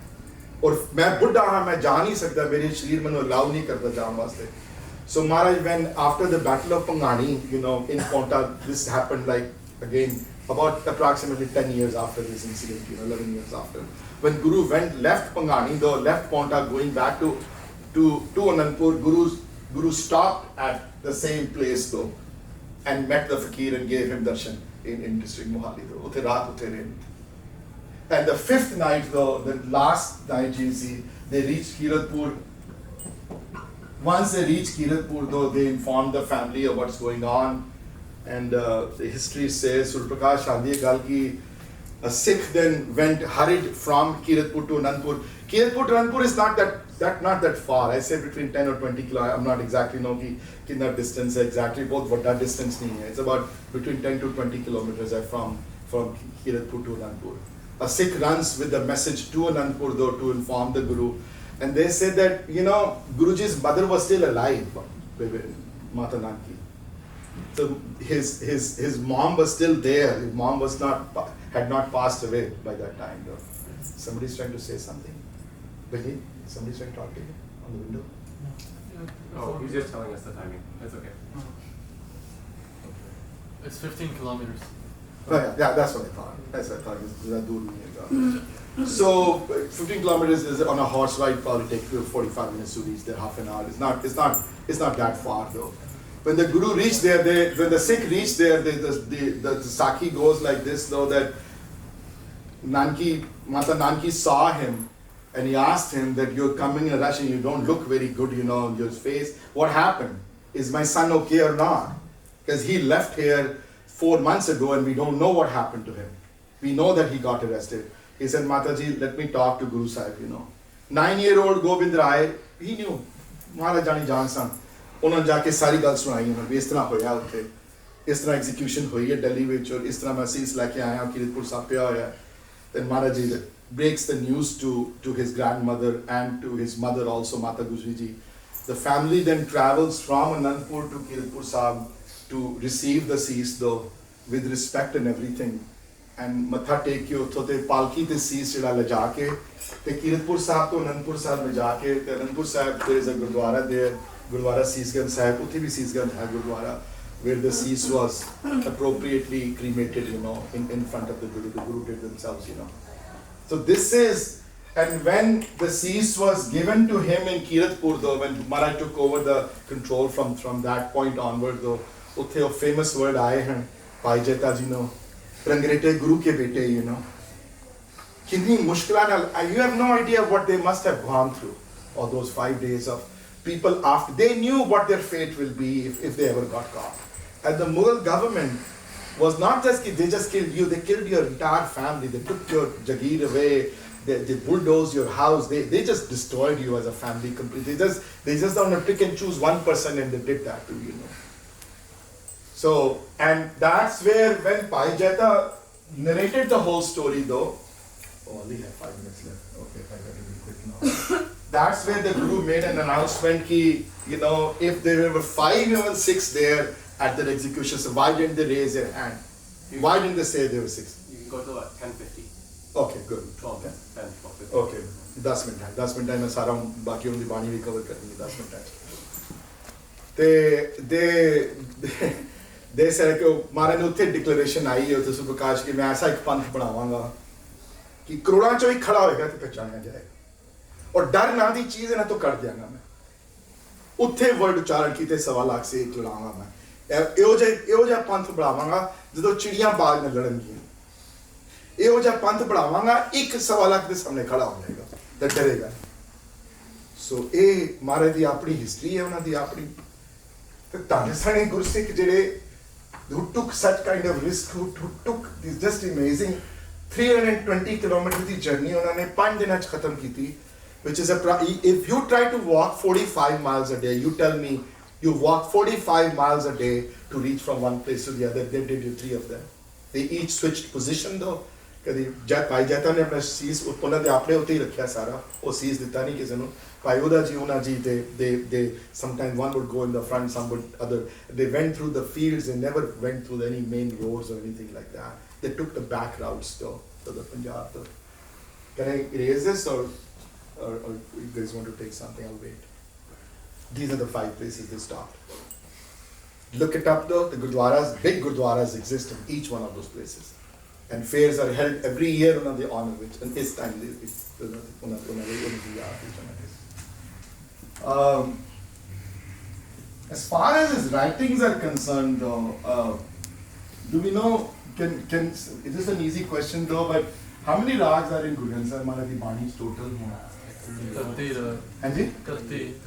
S1: और मैं बुढ़ा हां मैं जा नहीं सकता मेरे शरीर मैनूं अलाउ नहीं करता जान वास्ते so Maharaj when after the battle of Pangani you know in Ponta this happened like again about approximately 10 years after this incident, you know, 11 years after. When Guru left Pangani, though, left Ponta, going back to Anandpur, Guru stopped at the same place, though, and met the fakir and gave him darshan in district Mohali, though. Utte raat, utte rain. And the 5th night, though, the last night, you see, they reached Kiratpur. Once they reached Kiratpur, though, they informed the family of what's going on. And the history says, Surprakash Shandi Gal ki a Sikh then went hurried from Kiratpur to Anandpur. Kiratpur to Anandpur is not that far. I say between 10 or 20 kilometers. I'm not exactly know ki kitna distance exactly. Both what that distance nahi hai. It's about between 10 to 20 kilometers from Kiratpur to Anandpur. A Sikh runs with the message to Anandpur though to inform the Guru. And they said that, you know, Guruji's mother was still alive, Mata Nanki. So his mom was still there. His mom had not passed away by that time though. Somebody's trying to say something. Billy, somebody's trying to talk to you on the window.
S2: Oh, he's just telling us the timing. That's okay.
S4: It's 15 kilometers.
S1: Oh, yeah, that's what I thought. That's what I thought. So 15 kilometers is on a horse ride. Probably take 45 minutes to reach there. Half an hour. It's not that far though. When the Guru reached there, when the Sikh reached there, the Sakhi goes like this though that Mata Nanki saw him and he asked him that you're coming in a rush and you don't look very good, you know, your face. What happened? Is my son okay or not? Because he left here 4 months ago and we don't know what happened to him. We know that he got arrested. He said, Mataji, let me talk to Guru Sahib, you know. 9-year-old Gobind Rai, he knew. Maharajani Jansan. उन्होंने जाके सारी गल सुनाई उन्होंने भी इस तरह होया उत्थे इस तरह एग्जीक्यूशन हुई है दिल्ली विच और इस तरह मैं सीस लेके आया किरतपुर साहब पे होया then Maharaji breaks the news to his grandmother and to his mother also, Mata Gujri ji. The family then travels from Anandpur to Kiratpur Sahib to receive the cease though, with respect and everything. And matha take ke utho te palki te cease jehda lija ke te Kiratpur Sahib to Anandpur Sahib lija ke te Anandpur Sahib there is a Gurdwara there, Gurdwara Seesganj Sahib, uthi bhi Seesganj hai Gurdwara, where the cease was appropriately cremated, in front of the Guru did themselves, So this is, and when the cease was given to him in Kiratpur though, when Maharaj took over the control from that point onward though, uthe a famous word aaye hain, Bhai Jeta ji no, Rangrete Guru ke bete, Kitni mushkilat, you have no idea what they must have gone through, all those 5 days of people after, they knew what their fate will be if they ever got caught. And the Mughal government was not just, they just killed you, they killed your entire family, they took your Jageer away, they bulldozed your house, they just destroyed you as a family completely. They just don't pick and choose one person and they did that to you, So, and that's where when Bhai Jeta narrated the whole story though, oh, I only have 5 minutes left, okay, I gotta be quick now. That's where the Guru made an announcement ki, if there were 5 even 6 there at their execution, so why didn't they raise their hand? Why didn't they say there were 6?
S2: You can go to what, 10:50.
S1: Okay, good.
S2: 12, 10, 12:50.
S1: Okay, 10 minute है मैं सारा बाकी उनकी बाणी भी cover करनी है 10 minute है they said कि महाराज ने उत्थे डिक्लेरेशन आई है उत्थे सुप्रकाश की मैं ऐसा एक पंथ बनावांगा कि करोड़ां चों ही खड़ा होएगा ते पहचाना जाएगा और डर ना दी चीज है ना तो कर दियांगा मैं उत्थे वर्ड उच्चारण कीते 1.25 लाख से एक लड़ांगा मैं ਇਹੋ ਜਿਹਾ ਪੰਥ ਬਣਾਵਾਂਗਾ ਜਦੋਂ ਚਿੜੀਆਂ ਬਾਗ ਨਾਲ ਲੜਨਗੀਆਂ ਇਹੋ ਜਿਹਾ ਪੰਥ ਬਣਾਵਾਂਗਾ 1.25 ਲੱਖ ਦੇ ਸਾਹਮਣੇ ਖੜਾ ਹੋ ਜਾਏਗਾ ਤੇ ਡਰੇਗਾ ਸੋ ਇਹ ਮਹਾਰਾਜ ਦੀ ਆਪਣੀ ਹਿਸਟਰੀ ਹੈ ਉਹਨਾਂ ਦੀ ਆਪਣੀ ਤੇ ਧੰਨ ਸਣੇ ਗੁਰਸਿੱਖ ਜਿਹੜੇ who took such kind of risk, who took this just amazing 320 kilometer the journey ਉਹਨਾਂ ਨੇ 5 ਦਿਨਾਂ ਚ ਖਤਮ ਕੀਤੀ, which is if you try to walk 45 miles a day, you tell me you walk 45 miles a day to reach from one place to the other. They did 3 of them. They each switched position though. ਕਦੀ ਭਾਈ ਜੈਤਾ ਨੇ ਆਪਣਾ ਸੀਸ ਉਹਨਾਂ ਦੇ ਆਪਣੇ ਉੱਤੇ ਹੀ ਰੱਖਿਆ ਸਾਰਾ, ਉਹ ਸੀਸ ਦਿੱਤਾ ਨਹੀਂ ਕਿਸੇ ਨੂੰ, ਭਾਈ ਉਹਦਾ ਜੀ ਉਹਨਾਂ ਜੀ they sometimes one would go in the front, some would other, they went through the fields, they never went through any main roads or anything like that. They took the back routes though to the Punjab though. Can I erase this or you guys want to take something? I'll wait. These are the 5 places they stopped. Look it up though, the gurdwaras, big gurdwaras exist in each one of those places. And fairs are held every year on the honor which, and this time as far as his writings are concerned though, do we know, can it is an easy question though, but how many rags are in Guru Granth Sahib Maharaj Ji Bani's total?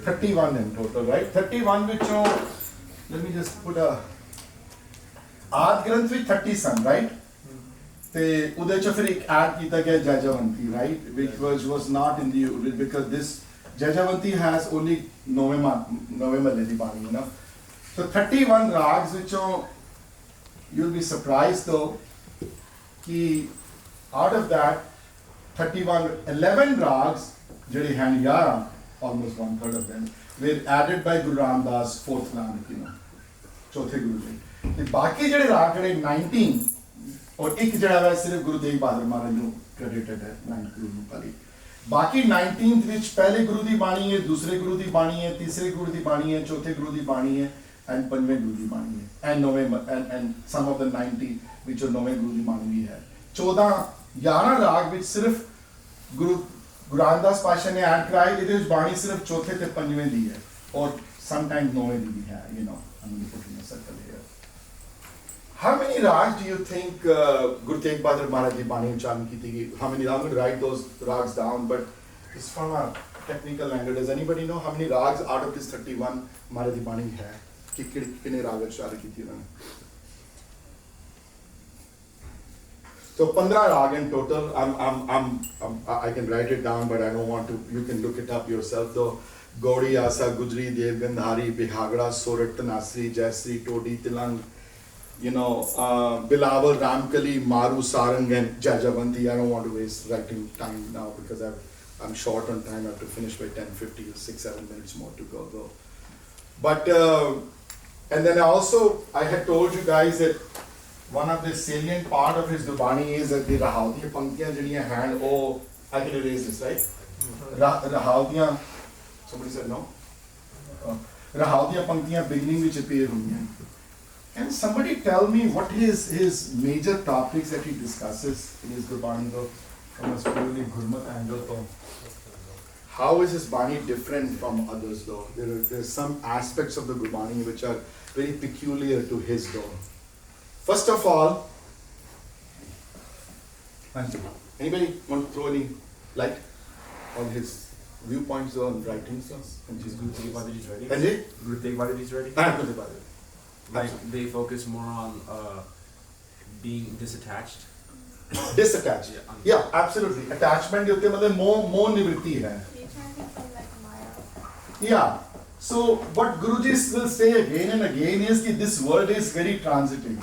S1: 31 in total, right? 31 which let me just put a Aad Granth with 30 son, right? ਤੇ ਉਹਦੇ ਚ ਫਿਰ ਇੱਕ add ਕੀਤਾ ਗਿਆ ਜੈਜਵੰਤੀ, right, which was not in the, because this Jajavanti has only 9 ਮਹੱਲੇ ਦੀ ਬਾਣੀ, so 31 rags ਵਿੱਚੋਂ you'll be surprised though ਕਿ out of that 11 rags ਜਿਹੜੇ ਹਨ 11, almost 1/3 of them were added by Guru Ramdas, 4th Nanak, ਚੌਥੇ ਗੁਰੂ ਜੀ, ਤੇ ਬਾਕੀ ਜਿਹੜੇ ਰਾਗ ਜਿਹੜੇ 19 और एक जड़ा है सिर्फ गुरु तेग बहादुर महाराज ਨੂੰ credited है 9th गुरु ਨੂੰ ਪਾਲੀ, ਬਾਕੀ 19th ਵਿੱਚ ਪਹਿਲੇ ਗੁਰੂ ਦੀ ਬਾਣੀ ਹੈ, ਦੂਸਰੇ ਗੁਰੂ ਦੀ ਬਾਣੀ ਹੈ, ਤੀਸਰੇ ਗੁਰੂ ਦੀ ਬਾਣੀ ਹੈ, ਚੌਥੇ ਗੁਰੂ ਦੀ ਬਾਣੀ ਹੈ and ਪੰਜਵੇਂ ਗੁਰੂ ਦੀ ਬਾਣੀ ਹੈ and ਨੌਵੇਂ and some of the 90 ਵਿੱਚੋਂ ਨੌਵੇਂ ਗੁਰੂ ਦੀ ਬਾਣੀ ਵੀ ਹੈ। 11 ਰਾਗ ਵਿੱਚ ਸਿਰਫ ਗੁਰੂ ਰਾਮਦਾਸ ਪਾਸ਼ਾ ਨੇ ਐਡ ਕਰਾਈ, ਇਹਦੇ ਵਿੱਚ ਬਾਣੀ ਸਿਰਫ ਚੌਥੇ ਤੇ ਪੰਜਵੇਂ ਦੀ ਹੈ ਔਰ ਸਮਟਾਈਮ ਨੌਵੇਂ ਦੀ ਵੀ ਹੈ, I'm putting a circle here. How many rags do you think Guru Tegh Bahadur Maharaj Ji Bani Uchcharan ki thi? How many? I'm going to write those rags down, but just from a technical angle, does anybody know how many rags out of this 31 Maharaj Ji Bani hai? Kitne rag uchcharan ki thi unhone? So 15 rag in total. I can write it down, but I don't want to. You can look it up yourself though. Gaudi, Asa, Gujri, Dev, Gandhari, Bihagda, Sorat, Tanasri, Jaisri, Todi, Tilang, Bilawar, Ramkali, Maru, Sarang, and Jajavanti. I don't want to waste writing time now because I'm short on time. I have to finish by 10:50 or 6-7 minutes more to go though. But and then I had told you guys that one of the salient part of his Gurbani is that the Rahawdiya Panktiyan jadiyan hand. Oh, I can erase this, right? Rahawdiya. Somebody said no. Rahawdiya Panktiyan beginning which appear huiyan. Can somebody tell me what is his major topics that he discusses in his Gurbani though, from a purely Gurmat angle though? How is his Bani different from others though? There's some aspects of the Gurbani which are very peculiar to his though. First of all, anybody want to throw any light on his viewpoints on writings?
S5: Just Guru Tegh Bahadur's writings.
S1: Anji?
S5: Guru Tegh Bahadur's writings.
S1: Guru Tegh Bahadur.
S5: Like they focus more on being disattached.
S1: Disattached. Yeah, absolutely. Attachment के होते मतलब मोह निवृत्ति है. Yeah. So what Guruji will say again and again is that this world is very transitive.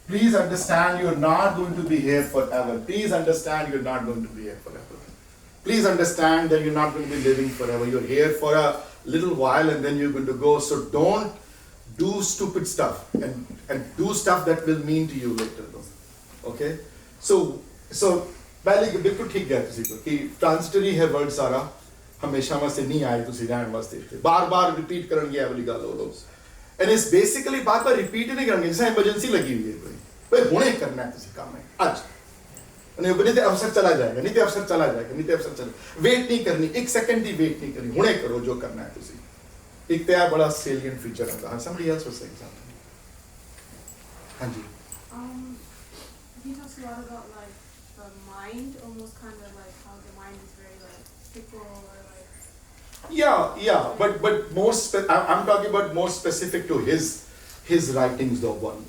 S1: Please understand you're not going to be here forever. Please understand you're not going to be here forever. Please understand that you're not going to be living forever. You're here for a little while and then you're going to go. So don't do stupid stuff and do stuff that will mean to you later though. Okay? So पहले बिल्कुल ठीक है तुसी को कि transitory है word सारा हमेशा वास्ते नहीं आए तुसी रहन वास्ते बार-बार रिपीट करन ये वाली गल हो एंड इट्स बेसिकली बार-बार रिपीट नहीं करन जैसे इमरजेंसी लगी हुई है कोई हुणे करना है तुसी काम है आज नहीं तो अवसर चला जाएगा नहीं तो अवसर चला जाएगा नहीं तो अवसर चला वेट नहीं करनी एक सेकंड की वेट नहीं करनी हुणे करो जो करना है तुसी एक तो बड़ा सेलिएंट फीचर है somebody else was saying something हाँ जी
S6: he talks a lot about like the mind, almost kind of like how the mind is very like fickle or like.
S1: Yeah, but more I'm talking about more specific to his writings though one.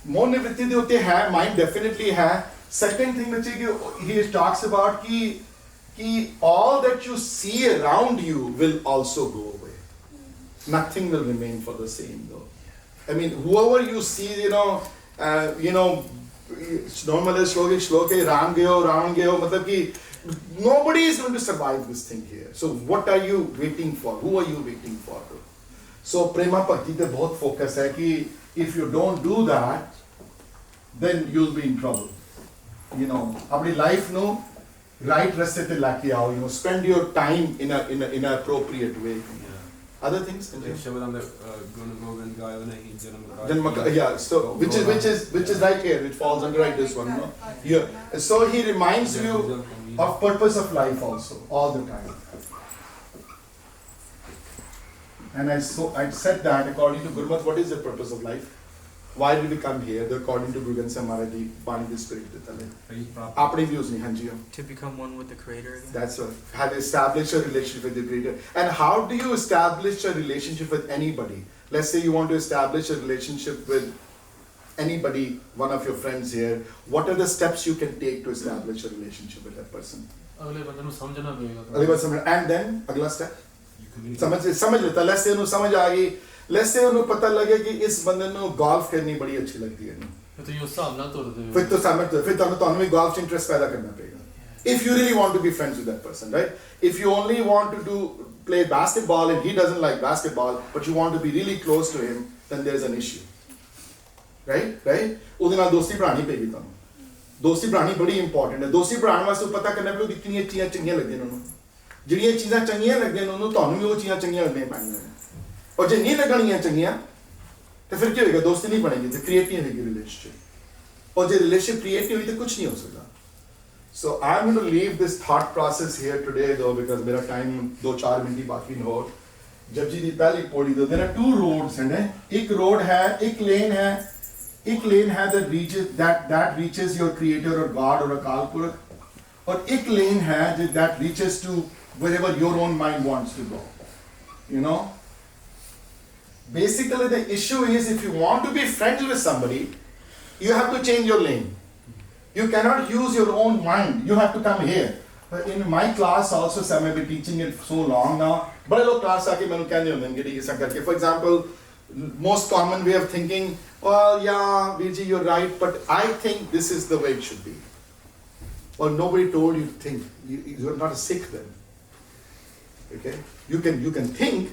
S1: More nivritti de hote hai, mind definitely hai. Second thing which he talks about ki all that you see around you will also go away. Nothing will remain for the same though. I mean, whoever you see, normal shloke Ram gayo matlab ki nobody is going to survive this thing here. So what are you waiting for? Who are you waiting for? So prema bhakti pe bahut focus hai ki if you don't do that then you'll be in trouble. Apni life no right raste te lake aao, spend your time in a appropriate way. Other things? Yeah, so which is right here, which falls under right this one. No? Yeah. So he reminds you of purpose of life also, all the time. And I said that according to Gurmat, what is the purpose of life? Why did we come here? According to Guru Granth Sahib Maharaj Ji, Bani the Spirit. Apne views nahi, haan ji.
S3: To become one with the Creator again?
S1: That's right. Have established a relationship with the Creator. And how do you establish a relationship with anybody? Let's say you want to establish a relationship with anybody, one of your friends here. What are the steps you can take to establish a relationship with that person?
S4: अगले बंदे ਨੂੰ ਸਮਝਣਾ ਪਏਗਾ
S1: And then, अगला step? समझ लेता. Let's say उन्हें समझ आ गई. Let's say उन्हें पता लगे कि इस बंदे को golf करनी बड़ी अच्छी लगती है.
S4: तो ये उस हिसाब ਨਾਲ ਤੁਰਦੇ ਹੋ
S1: फिर तो समझ फिर ਤੁਹਾਨੂੰ भी golf interest पैदा करना पड़ेगा. If you really want to be friends with that person, right? If you only want to play basketball and he doesn't like basketball, but you want to be really close to him, then there's an issue. Right? ਉਹਦੇ ਨਾਲ ਦੋਸਤੀ ਬਣਾਣੀ ਪਏਗੀ ਤੁਹਾਨੂੰ. ਦੋਸਤੀ ਬਣਾਣੀ ਬੜੀ important ਹੈ. ਦੋਸਤੀ ਬਣਾਉਣ ਵਾਸਤੇ ਪਤਾ ਕਰਨਾ ਪਏਗਾ ਕਿ ਕਿੰਨੀਆਂ ਚੀਜ਼ਾਂ ਚੰਗੀਆਂ ਲੱਗਦੀਆਂ ਉਹਨਾਂ ਨੂੰ. ਜਿਹੜੀਆਂ ਚੀਜ਼ਾਂ ਚੰਗੀਆਂ ਲੱਗਦੀਆਂ ਉਹਨਾਂ ਨੂੰ ਤੁਹਾਨੂੰ ਵੀ ਉਹ ਚੀਜ਼ਾਂ ਚੰਗੀਆਂ ਲੱਗਣੀਆਂ ਪੈਣਗੀਆਂ. और जो नहीं लगनियां चंगियां तो फिर क्या होगा दोस्ती नहीं बनेगी तो क्रिएट नहीं होगी रिलेशनशिप और जो रिलेशनशिप क्रिएट नहीं हुई तो कुछ नहीं हो सकता so I am going to leave this thought process here today though because मेरा टाइम 2-4 मिनट ही बाकी हो जब जी दी पहली पौड़ी दो देयर आर टू रोड्स हैं एक रोड है एक लेन है that reaches your creator or god or अकाल पुरख और एक लेन है that reaches to wherever your own mind wants to go. Basically, the issue is if you want to be friends with somebody, you have to change your lane. You cannot use your own mind. You have to come here. But in my class also, I may be teaching it so long now. But I class aake mainu kehne hunde ne for example, most common way of thinking, well, yeah, Virji, you're right, but I think this is the way it should be. Well, nobody told you to think. You're not a Sikh then. Okay? You can think,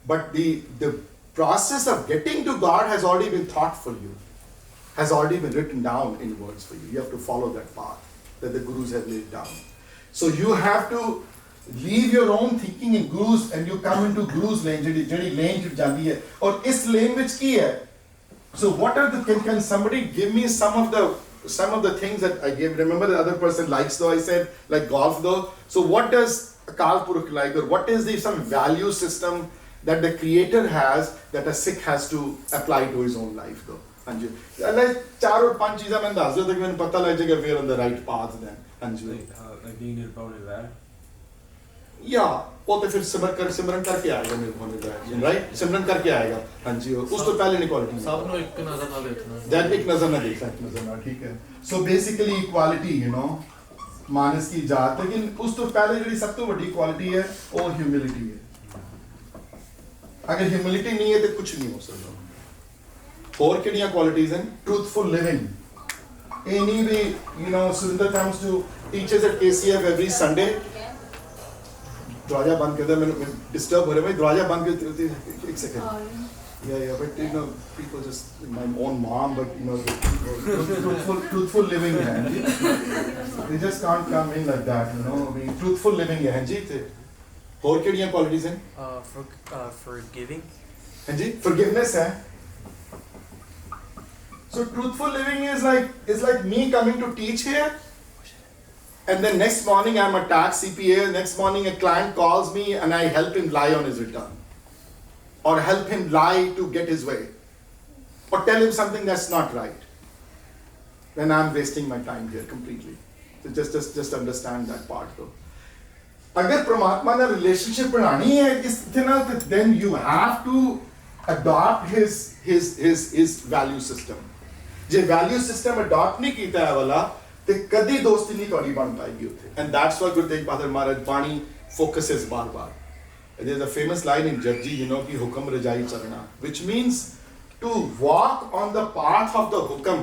S1: but the process of getting to God has already been taught for you, has already been written down in words for you. You have to follow that path that the Gurus have laid down. So you have to leave your own thinking in Gurus and you come into Gurus lane, ਜਿਹੜੀ lane ਚ ਜਾਂਦੀ ਹੈ ਔਰ ਇਸ lane ਵਿੱਚ ਕੀ ਹੈ? So what are the, can somebody give me some of the things that I gave? Remember the other person likes though, I said, like golf though. So what does Akal Purukh like, or what is some value system that the creator has that a Sikh has to apply to his own life though? Hanji. Like 4 or 5 ਚੀਜ਼ਾਂ ਮੈਂ ਦੱਸ ਦਿਓ ਤਾਂ ਮੈਨੂੰ ਪਤਾ ਲੱਗ ਜਾਏਗਾ we're on the right path then. Hanji.
S5: Like being nirbhav nirvair.
S1: Yeah, ਉਹ ਤੇ ਫਿਰ ਸਿਮਰਨ ਕਰਕੇ ਆਏਗਾ ਨਿਰਭਉ ਨਿਰਵੈਰ, ਰਾਈਟ? ਸਿਮਰਨ ਕਰਕੇ ਆਏਗਾ। ਹਾਂਜੀ, ਉਸ ਤੋਂ ਪਹਿਲੇ ਇਨਕੁਆਲਿਟੀ
S4: ਸਭ ਨੂੰ ਇੱਕ ਨਜ਼ਰ ਨਾਲ ਦੇਖਣਾ।
S1: that ਇੱਕ ਨਜ਼ਰ ਨਾਲ ਦੇਖਣਾ, ਇੱਕ ਨਜ਼ਰ ਨਾਲ, ਠੀਕ ਹੈ। So basically equality, you know, ਮਾਨਸ ਕੀ ਜਾਤ, ਲੇਕਿਨ ਉਸ ਤੋਂ ਪਹਿਲੇ ਜਿਹੜੀ ਸਭ ਤੋਂ ਵੱਡੀ ਕੁਆਲਿਟੀ ਹੈ ਉਹ ਹਿਊਮਿਲਿਟੀ ਹੈ। ਅਗਰ ਹਿਊਮਿਲਿਟੀ ਨਹੀਂ ਹੈ ਤੇ ਕੁਝ ਨਹੀਂ ਹੋ ਸਕਦਾ। ਹੋਰ ਕਿਹੜੀਆਂ ਕੁਆਲਿਟੀਜ਼ ਹਨ? Truthful living. ਇਹ ਨਹੀਂ ਵੀ, you know, Surinder comes to teaches at KCF every Sunday. दरवाजा बंद कर दे, मैं डिस्टर्ब हो रहा है भाई, दरवाजा बंद कर दे, एक second. Yeah, but you know, people just, my own mom, but you know, truthful living है जी, they just can't come in like that, you know, I mean, truthful living है जी थे। और किहड़ियां qualities हैं?
S3: Forgiving.
S1: हैं जी, forgiveness है। So truthful living is like me coming to teach here. And then next morning I'm a tax CPA, next morning a client calls me and I help him lie on his return. Or help him lie to get his way. Or tell him something that's not right. Then I'm wasting my time here completely. So just understand that part though. Agar Paramatma na relationship banani hai is then you have to adopt his value system. Je value system adopt nahi kita hai wala, ਤੇ ਕਦੀ ਦੋਸਤੀ ਨਹੀਂ ਤੁਹਾਡੀ ਬਣ ਪਾਏਗੀ ਉੱਥੇ। And that's why Guru Tegh Bahadhur Maharaj Bani focuses ਬਾਰ-ਬਾਰ. There's a famous line in Japji, you know, कि हुक्म रजाई चलना, which means to walk on the path of the hukam,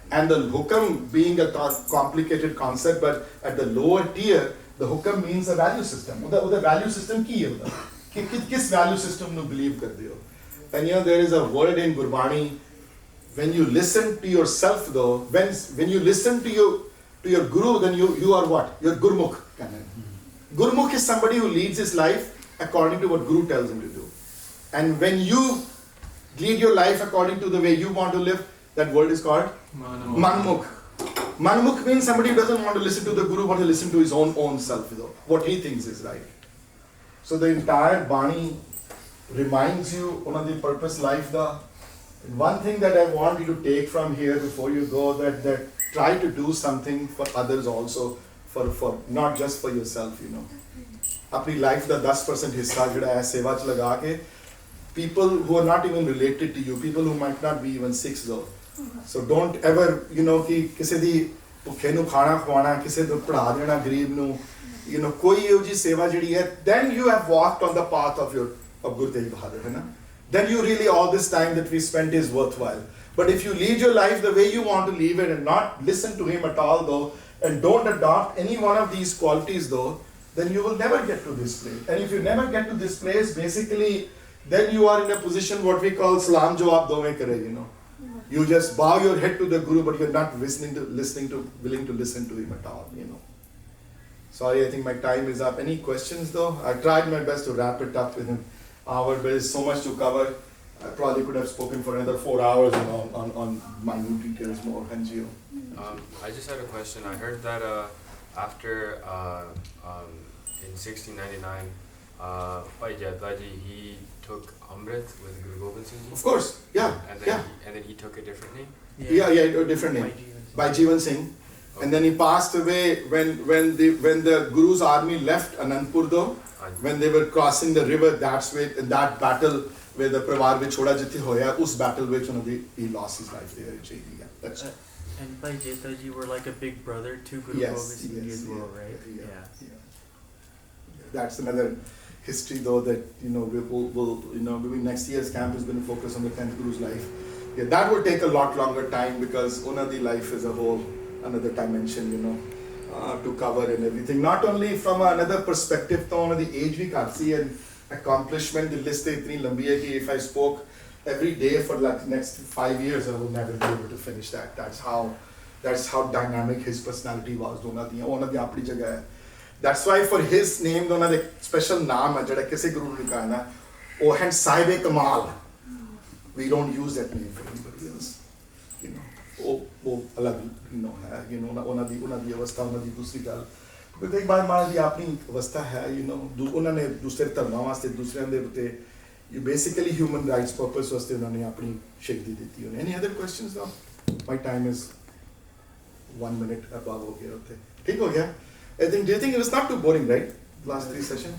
S1: and the hukam being a complicated concept, but at the lower tier, the hukam means a value system. ਉਹਦਾ value system ਕੀ ਹੈ ਉਹਦਾ? ਕਿ ਕਿਸ value system ਨੂੰ believe ਕਰਦੇ ਹੋ? And you know, there is a word in Gurbani, when you listen to yourself though, when you listen to your guru, then you are what? You're Gurmukh. Gurmukh is somebody who leads his life according to what guru tells him to do. And when you lead your life according to the way you want to live, that word is called Manmukh. Manmukh means somebody who doesn't want to listen to the guru, want to listen to his own self though, what he thinks is right. So the entire Bani reminds you of the purpose life the. One thing that I want you to take from here before you go, that try to do something for others also, for not just for yourself, you know. Apni life da 10% hissa jehda hai seva ch laga ke, people who are not even related to you, people who might not be even Sikhs though. So don't ever, you know, ki kise di bhukhe nu khana khwana, kise nu padha dena gareeb nu, you know, koi eho ji seva jehdi hai, then you have walked on the path of Guru Tegh Bahadhur, hai na? Then you really, all this time that we spent is worthwhile. But if you lead your life the way you want to live it and not listen to him at all though, and don't adopt any one of these qualities though, then you will never get to this place. And if you never get to this place, basically, then you are in a position what we call salam jawab do mein kare, you know. You just bow your head to the guru, but you're not willing to listen to him at all, you know. Sorry, I think my time is up. Any questions though? I tried my best to wrap it up with him. But there's so much to cover. I probably could have spoken for another 4 hours, you know, on minute details more. Hanji.
S7: I just had a question. I heard that after in 1699, Bhai Jayataji, he took Amrit with Guru Gobind Singh Ji.
S1: Of course, yeah,
S7: and then he took a different name.
S1: Yeah, a different name. By Jivan Singh. Okay. And then he passed away when the Guru's army left Anandpur though. When they were crossing the river, that's where in that battle where the Pravar ਵਿੱਚ ਛੋੜਾ ਜਿੱਥੇ ਹੋਇਆ, ਉਸ battle ਵਿੱਚ he lost his life there in Chile. Yeah, that's
S3: and Bhai Jayataji were like a big brother to Guru Gobind Singh Ji as well, right?
S1: Yeah. That's another history though that maybe next year's camp is going to focus on the 10th Guru's life. Yeah, that would take a lot longer time because Unadi life is a whole another dimension, to cover and everything. Not only from another perspective, though, the age we can't see and accomplishment, the list is itni lambi hai ki if I spoke every day for like next 5 years, I would never be able to finish that. That's how dynamic his personality was. Unadi apni jagah hai. That's why for his name, the special name है जड़ा किसी गुरु ने कहा ना, वो है साहिब कमाल. We don't use that name for anybody else. वो अलग है, उन्होंने अवस्था उन्होंने दूसरी गल. But एक बार हमारी दी अपनी अवस्था है, उन्होंने दूसरे धर्मां वास्ते दूसरे दे उते, you basically human rights purpose वास्ते उन्होंने अपनी शक्ति दी थी. Any other questions though? My time is 1 minute above हो गया होते. ठीक हो गया? Do you think it was not too boring, right? Last 3 sessions?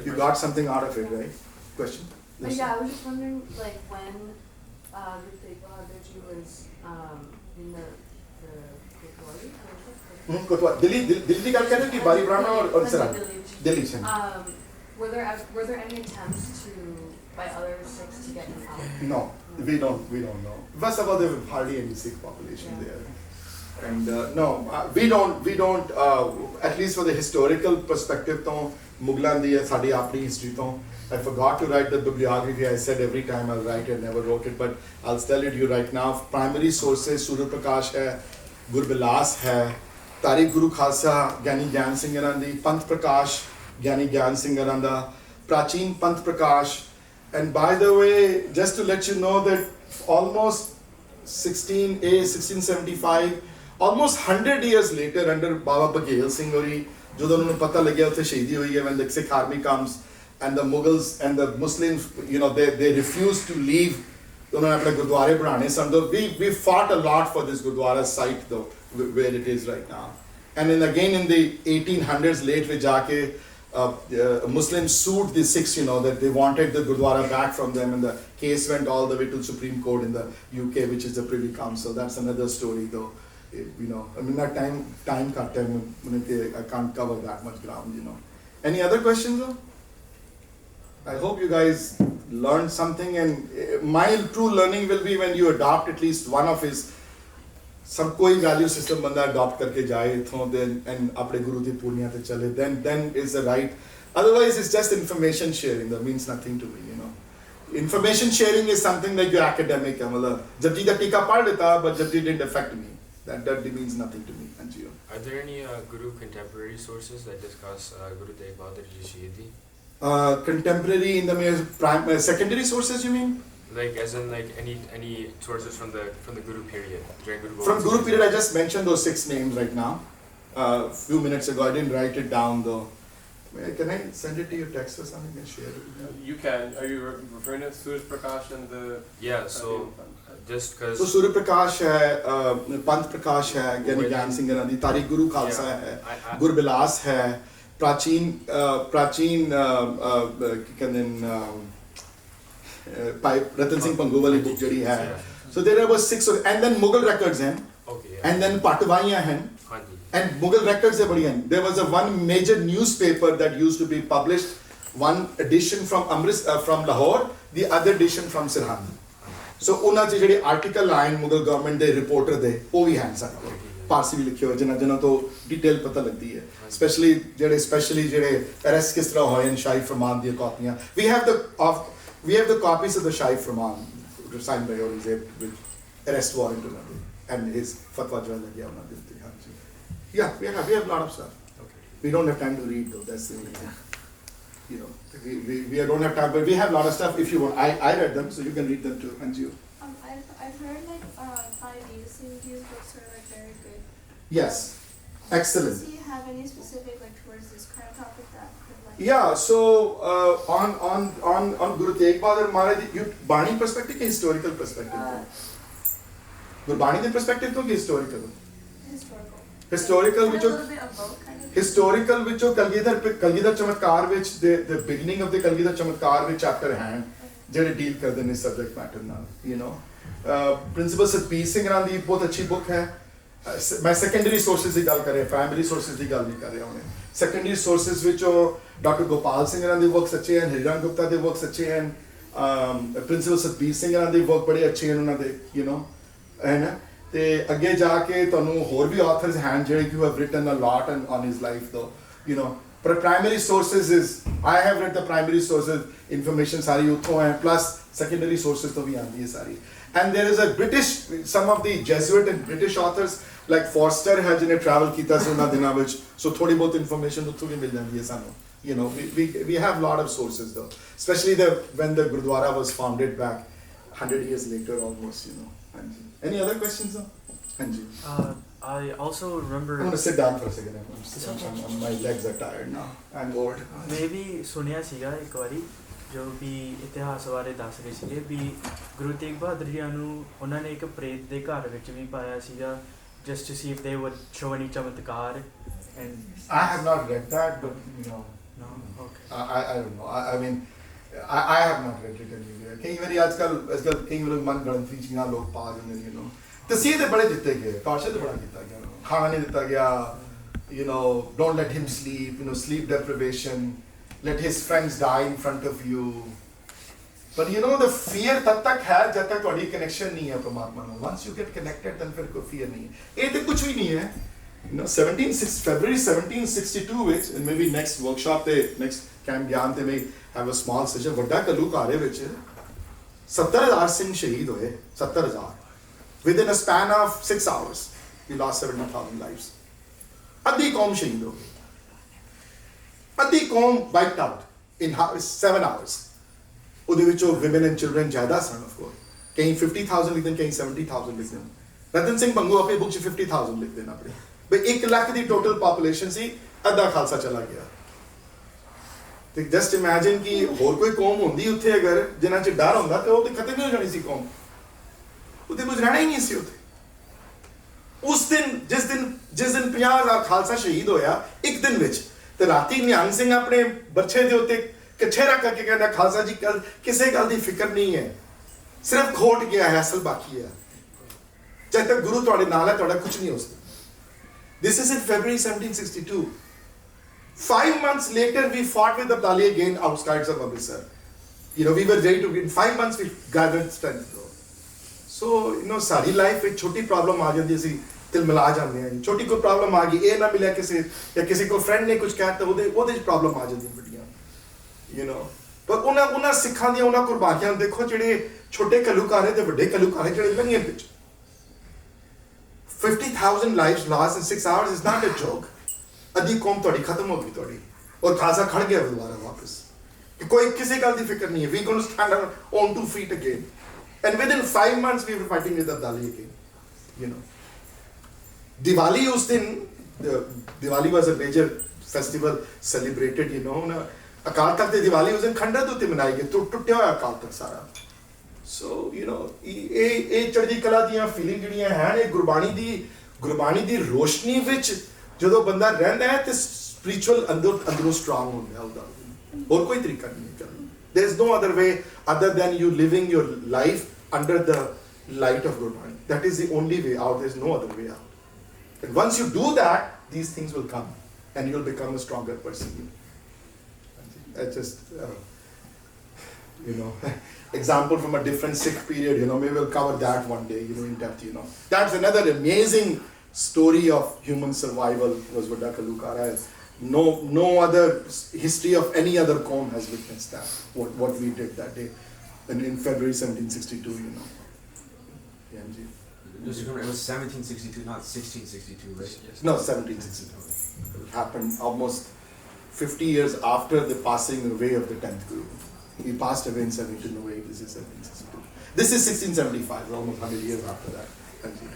S1: You got something out of it, right? Question?
S8: Yeah, I was just wondering, like, when the Tegh Bahadhur was in the
S1: Kotwari? Delhi की गल कर रहे हो कि बारी ब्राह्मण और सराय? Delhi से.
S8: Were there any attempts by other Sikhs to get him out?
S1: No, we don't know. First of all, there was hardly any Sikh population there. And we don't. At least for the historical perspective, तो मुगलां दी साड़ी अपनी history तो. I forgot to write the bibliography. I said every time I'll write it, never wrote it, but I'll tell it to you right now. Primary sources: Surya Prakash है, Gurbilas है, Tariq Guru Khalsa, Gyani Gyan Singh Arandi, Pant Prakash, Gyani Gyan Singh Aranda, Prachin Pant Prakash. And by the way, just to let you know that almost 1675. Almost 100 years later, under Baba Baghel Singh Ori, ਜਦੋਂ ਉਹਨਾਂ ਨੂੰ ਪਤਾ ਲੱਗਿਆ ਉੱਥੇ ਸ਼ਹੀਦੀ ਹੋਈ ਹੈ, when the Sikh army comes and the Mughals and the Muslims, they refused to leave. ਉਹਨਾਂ ਨੇ ਆਪਣੇ ਗੁਰਦੁਆਰੇ ਬਣਾਉਣੇ ਸਨ. We fought a lot for this Gurdwara site though, where it is right now. And then again in the 1800s late with ਜਾ ਕੇ Muslims sued the Sikhs, that they wanted the Gurdwara back from them, and the case went all the way to the Supreme Court in the UK, which is the Privy Council. That's another story though. That time cut time, I can't cover that much ground, Any other questions though? I hope you guys learned something, and my true learning will be when you adopt at least one of his, some कोई value system बंदा adopt करके जाए तो then and अपने गुरु दी पूर्णिया ते चले, then is the right. Otherwise it's just information sharing that means nothing to me, Information sharing is something like your academic, मतलब जब जी दा टीका पढ़ लेता, but जब जी didn't affect me. That means nothing to me.
S7: Are there any Guru contemporary sources that discuss Guru Tegh Bahadur's Shahidi?
S1: Contemporary in the secondary sources, you mean?
S7: Like as in like any sources from the Guru period during Guru.
S1: From Guru period, I just mentioned those 6 names right now. Few minutes ago, I didn't write it down though. Can I send it to your text or something and share it?
S3: You can. Are you referring to Surya Prakash and the?
S7: Yeah. So. Just because.
S1: So Surya Prakash hai, Pant Prakash hai, Gyani Gyan Singh Arandi, Tariq Guru Khalsa hai, Gurbilas hai, Prachin Ratan Singh Panguvali book jari hai. So there were 6, and then Mughal records hain, and then Patwaiyan hain, and Mughal records hai badi hain. There was one major newspaper that used to be published, one edition from from Lahore, the other edition from Sirhand. So ਉਹਨਾਂ ਚ ਜਿਹੜੇ article ਆਏ Mughal government ਦੇ reporter ਦੇ ਉਹ ਵੀ ਹਨ ਸਾਡੇ ਕੋਲ ਪਾਰਸੀ ਵੀ ਲਿਖੇ ਹੋਏ ਜਿਨ੍ਹਾਂ ਤੋਂ ਡਿਟੇਲ ਪਤਾ ਲੱਗਦੀ ਹੈ ਸਪੈਸ਼ਲੀ ਜਿਹੜੇ ਅਰੈਸਟ ਕਿਸ ਤਰ੍ਹਾਂ ਹੋਏ ਹਨ ਸ਼ਾਹੀ ਫਰਮਾਨ ਦੀਆਂ ਕਾਪੀਆਂ we have the copies of the Shahi Farman signed by Aurangzeb with arrest warrant and his fatwa jo lagya ਉਹਨਾਂ ਦੇ ਉੱਤੇ ਹਾਂਜੀ yeah we have a lot of stuff we don't have time to read though that's the only thing we don't have time, but we have a lot of stuff. If you want, I read them, so you can read them too. And you?
S6: I've heard like Bahadhur Singh's books are like very good.
S1: Yes, excellent.
S6: Does he have any specific like towards this kind of topic that could like?
S1: Yeah. So on Guru Tegh Bahadhur Maharaj, you Bani perspective, historical perspective. Guru Bani the perspective, to historical. Historical, which
S6: a little bit of both, kind of.
S1: Historical, which Kalgidhar Chamatkar, which the beginning of the Kalgidhar Chamatkar, which chapter hand, ਜਿਹੜੇ deal ਕਰਦੇ ਨੇ subject matter ਨਾਲ, Principal Satbir Singh Ran ਦੀ ਬਹੁਤ ਅੱਛੀ book ਹੈ. ਮੈਂ secondary sources ਦੀ ਗੱਲ ਕਰ ਰਿਹਾ, primary sources ਦੀ ਗੱਲ ਨਹੀਂ ਕਰ ਰਿਹਾ ਹੁਣੇ. Secondary sources ਵਿੱਚੋਂ ਡਾਕਟਰ ਗੋਪਾਲ ਸਿੰਘ ਇਹਨਾਂ ਦੇ ਵਰਕਸ ਅੱਛੇ ਹਨ, ਹਿਰਨ ਗੁਪਤਾ ਦੇ ਵਰਕਸ ਅੱਛੇ ਹਨ, ਪ੍ਰਿੰਸੀਪਲ ਸਤਬੀਰ ਸਿੰਘ ਇਹਨਾਂ ਦੇ ਵਰਕ ਬੜੇ ਅੱਛੇ ਹਨ ਉਹਨਾਂ ਦੇ ਹੈ ਨਾ। ਤੇ ਅੱਗੇ ਜਾ ਕੇ ਤੁਹਾਨੂੰ ਹੋਰ ਵੀ ਆਥਰਸ ਹਨ ਜਿਹੜੇ ਕਿ have written a lot on his life though, but primary sources is I have read the primary sources, information ਸਾਰੀ ਉੱਥੋਂ ਹੈ, plus secondary sources ਤੋਂ ਵੀ ਆਉਂਦੀ ਹੈ ਸਾਰੀ। And there is a British, some of the Jesuit and British authors like Forster ਹੈ ਜਿਹਨੇ travel ਕੀਤਾ ਸੀ ਉਹਨਾਂ ਦਿਨਾਂ ਵਿੱਚ, so ਥੋੜੀ ਬਹੁਤ information ਉੱਥੋਂ ਵੀ ਮਿਲ ਜਾਂਦੀ ਹੈ ਸਾਨੂੰ। We have lot of sources though, especially when the Gurdwara was founded back 100 years later almost, ਹਾਂਜੀ। Any other questions though? ਹਾਂਜੀ।
S9: I also remember.
S1: I'm going to sit down for a second. My legs are tired now. I'm bored.
S9: ਮੈਂ ਵੀ ਸੁਣਿਆ ਸੀਗਾ ਇੱਕ ਵਾਰੀ ਜੋ ਵੀ ਇਤਿਹਾਸ ਬਾਰੇ ਦੱਸ ਰਹੇ ਸੀਗੇ ਵੀ ਗੁਰੂ ਤੇਗ ਬਹਾਦਰ ਜੀ ਨੂੰ ਉਹਨਾਂ ਨੇ ਇੱਕ ਪ੍ਰੇਤ ਦੇ ਘਰ ਵਿੱਚ ਵੀ ਪਾਇਆ ਸੀਗਾ just to see if they would show any ਚਮਤਕਾਰ and
S1: I have not read that, but
S9: no okay
S1: I don't know. I mean, I have not read it anywhere. ਕਈ ਵਾਰੀ ਅੱਜਕੱਲ ਕਈ ਲੋਕ ਮਨ ਗਣਤ ਵਿੱਚ ਨਾ ਲੋਕ ਪਾ ਦਿੰਦੇ ਨੇ, ਤਸੀਹੇ ਤੇ ਬੜੇ ਦਿੱਤੇ ਗਏ, ਟਾਰਚਰ ਤੇ ਬੜਾ ਕੀਤਾ ਗਿਆ, ਖਾਣਾ ਨਹੀਂ ਦਿੱਤਾ ਗਿਆ, don't let him sleep, sleep deprivation, let his friends die in front of you. But the fear ਤਦ ਤੱਕ ਹੈ ਜਦ ਤੱਕ ਤੁਹਾਡੀ ਕਨੈਕਸ਼ਨ ਨਹੀਂ ਹੈ ਪਰਮਾਤਮਾ ਨਾਲ। once you get connected then ਫਿਰ ਕੋਈ fear ਨਹੀਂ ਹੈ। ਇਹ ਤੇ ਕੁਝ ਵੀ ਨਹੀਂ ਹੈ। February 1762 ਵਿੱਚ, and maybe next workshop ਤੇ next camp Gian ਤੇ may have a small session, ਵੱਡਾ ਕਲੂਕਾਰੇ ਵਿੱਚ 70,000 ਸਿੰਘ ਸ਼ਹੀਦ ਹੋਏ, 70,000 within a span of 6 hours we lost 70,000 lives। ਅੱਧੀ ਕੌਮ ਸ਼ਹੀਦ ਹੋ ਗਈ, ਅੱਧੀ ਕੌਮ wiped out in 7 hours। ਉਹਦੇ ਵਿੱਚੋਂ women and children ਜ਼ਿਆਦਾ ਸਨ of course, ਕਈ 50,000 ਲਿਖਦੇ, ਕਈ 70,000 ਲਿਖਦੇ। ਰਤਨ ਸਿੰਘ ਬੰਗੂ ਆਪਣੀ ਬੁੱਕ 'ਚ 50,000 ਲਿਖਦੇ ਨੇ ਆਪਣੇ, ਬਈ 1 ਲੱਖ ਦੀ ਟੋਟਲ ਪਾਪੂਲੇਸ਼ਨ ਸੀ, ਅੱਧਾ ਖਾਲਸਾ ਚਲਾ ਗਿਆ। ਤੇ ਜਸਟ ਇਮੈਜਿਨ ਕਿ ਹੋਰ ਕੋਈ ਕੌਮ ਹੁੰਦੀ ਉੱਥੇ ਅਗਰ ਜਿਨ੍ਹਾਂ 'ਚ ਡਰ ਹੁੰਦਾ ਤੇ ਉਹ ਤੇ ਖਤਮ ਹੀ ਹੋ ਜਾਣੀ ਸੀ ਕੌਮ, ਉਹਦੇ ਕੁਝ ਰਹਿਣਾ ਹੀ ਨਹੀਂ ਸੀ ਉੱਥੇ। ਉਸ ਦਿਨ ਜਿਸ ਦਿਨ 50,000 ਖਾਲਸਾ ਸ਼ਹੀਦ ਹੋਇਆ ਇੱਕ ਦਿਨ ਵਿੱਚ, ਤੇ ਰਾਤੀ ਨਿਹੰਗ ਸਿੰਘ ਆਪਣੇ ਬੱਚੇ ਦੇ ਉੱਤੇ ਕੱਛੇ ਰੱਖ ਕੇ ਕਹਿੰਦਾ ਖਾਲਸਾ ਜੀ ਕਿਸੇ ਗੱਲ ਦੀ ਫਿਕਰ ਨਹੀਂ ਹੈ, ਸਿਰਫ ਖੋਟ ਗਿਆ ਹੈ, ਅਸਲ ਬਾਕੀ ਹੈ। ਜਦ ਤੱਕ ਗੁਰੂ ਤੁਹਾਡੇ ਨਾਲ ਹੈ ਤੁਹਾਡਾ ਕੁਝ ਨਹੀਂ ਹੋ ਸਕਦਾ। This is in February 1762. 5 months later we fought with Abdali again outskirts of Amritsar. We were ready to win. 5 months we gathered strength. So sorry life ਵਿੱਚ ਛੋਟੀ ਪ੍ਰੋਬਲਮ ਆ ਜਾਂਦੀ ਸੀ, ਤਿਲ ਮਿਲਾ ਜਾਂਦੇ ਆ। ਛੋਟੀ ਕੋਈ ਪ੍ਰੋਬਲਮ ਆ ਗਈ, ਇਹ ਨਾ ਮਿਲਿਆ ਕਿਸੇ, ਜਾਂ ਕਿਸੇ ਕੋਈ ਫਰੈਂਡ ਨੇ ਕੁਝ ਕਹਿਤਾ, ਉਹਦੇ 'ਚ ਪ੍ਰੋਬਲਮ ਆ ਜਾਂਦੀ ਵੱਡੀਆਂ। ਪਰ ਉਹਨਾਂ ਸਿੱਖਾਂ ਦੀਆਂ ਉਹਨਾਂ ਕੁਰਬਾਨੀਆਂ ਨੂੰ ਦੇਖੋ, ਜਿਹੜੇ ਛੋਟੇ ਘੱਲੂਘਾਰੇ ਤੇ ਵੱਡੇ ਘੱਲੂਘਾਰੇ ਜਿਹੜੇ ਲੰਘੇ ਵਿੱਚ। 50,000 lives lost in 6 hours is not a joke. ਅੱਧੀ ਕੌਮ ਤੁਹਾਡੀ ਖਤਮ ਹੋ ਗਈ ਤੁਹਾਡੀ, ਔਰ ਖਾਲਸਾ ਖੜ ਗਿਆ ਦੁਬਾਰਾ ਵਾਪਸ, ਕਿ ਕੋਈ ਕਿਸੇ ਗੱਲ ਦੀ ਫਿਕਰ ਨਹੀਂ ਹੈ। We going to stand on 2 feet again, and within 5 months we were fighting with Abdali again. Diwali ਉਸ ਦਿਨ, Diwali was a major festival celebrated, Akal Takht ਤੇ ਦੀਵਾਲੀ ਉਸ ਦਿਨ ਖੰਡਰ ਦੇ ਉੱਤੇ ਮਨਾਈ ਗਈ, ਟੁੱਟਿਆ ਹੋਇਆ ਅਕਾਲ ਤਖਤ ਸਾਰਾ। ਸੋ ਇਹ ਚੜ੍ਹਦੀ ਕਲਾ ਦੀਆਂ ਫੀਲਿੰਗ ਜਿਹੜੀਆਂ ਹਨ, ਇਹ ਗੁਰਬਾਣੀ ਦੀ ਰੋਸ਼ਨੀ ਵਿੱਚ ਜਦੋਂ ਬੰਦਾ ਰਹਿੰਦਾ ਹੈ ਤੇ ਸਪਿਰਿਚੁਅਲ ਅੰਦਰੋਂ ਸਟਰੋਂਗ ਹੁੰਦਾ ਉਹਦਾ, ਹੋਰ ਕੋਈ ਤਰੀਕਾ ਨਹੀਂ ਹੈ। there is no other way other than you living your life under the light of Gurbani. That is the only way out. There is no other way out. And once you do that, these things will come and you'll become a stronger person. I just example from a different Sikh period, maybe we'll cover that one day, in depth, That's another amazing story of human survival was Vada Kalukara. No other history of any other Qawm has witnessed that, what we did that day in February 1762, Yeah, Ji.
S5: Just to remember, it was 1762, not 1662, right? Yes.
S1: No, 1762. It happened almost 50 years after the passing away of the 10th Guru. He passed away in 1708. This is 1762. This is 1675, almost 100 years after that.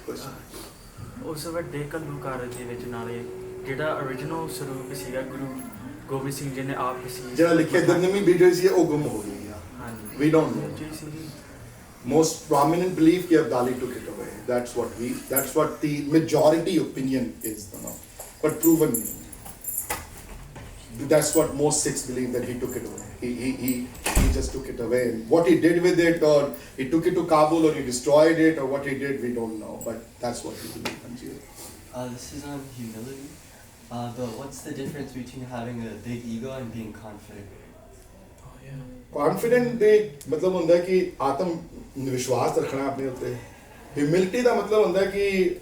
S1: Question.
S9: ਉਸ ਵੱਡੇ ਘੱਲੂਘਾਰੇ ਦੇ ਵਿੱਚ ਨਾਲੇ ਜਿਹੜਾ original ਸਰੂਪ ਸੀਗਾ ਗੁਰੂ ਗੋਬਿੰਦ ਸਿੰਘ ਜੀ ਨੇ ਆਪ ਸੀ,
S1: ਜਿਹੜਾ ਲਿਖਿਆ ਦਰਮੀ ਵੀਡੀਓ ਸੀ, ਉਹ ਗੁੰਮ ਹੋ ਗਈ ਆ।
S9: ਹਾਂਜੀ,
S1: We don't know. Most prominent belief that Abdali took it away. That's what the majority opinion is, but proven. That's what most Sikhs believe, that he took it away. He just took it away. And what he did with it, or he took it to Kabul, or he destroyed it, or what he did, we don't know. But that's what he believed.
S3: This is on humility. what's the difference between having a big ego and being confident?
S4: Oh, yeah.
S1: Confident ਦੇ ਮਤਲਬ ਹੁੰਦਾ ਹੈ ਕਿ ਆਤਮ ਵਿਸ਼ਵਾਸ ਰੱਖਣਾ ਆਪਣੇ ਉੱਤੇ ਹਿਊਮਿਲਿਟੀ ਦਾ ਮਤਲਬ ਹੁੰਦਾ ਹੈ ਕਿ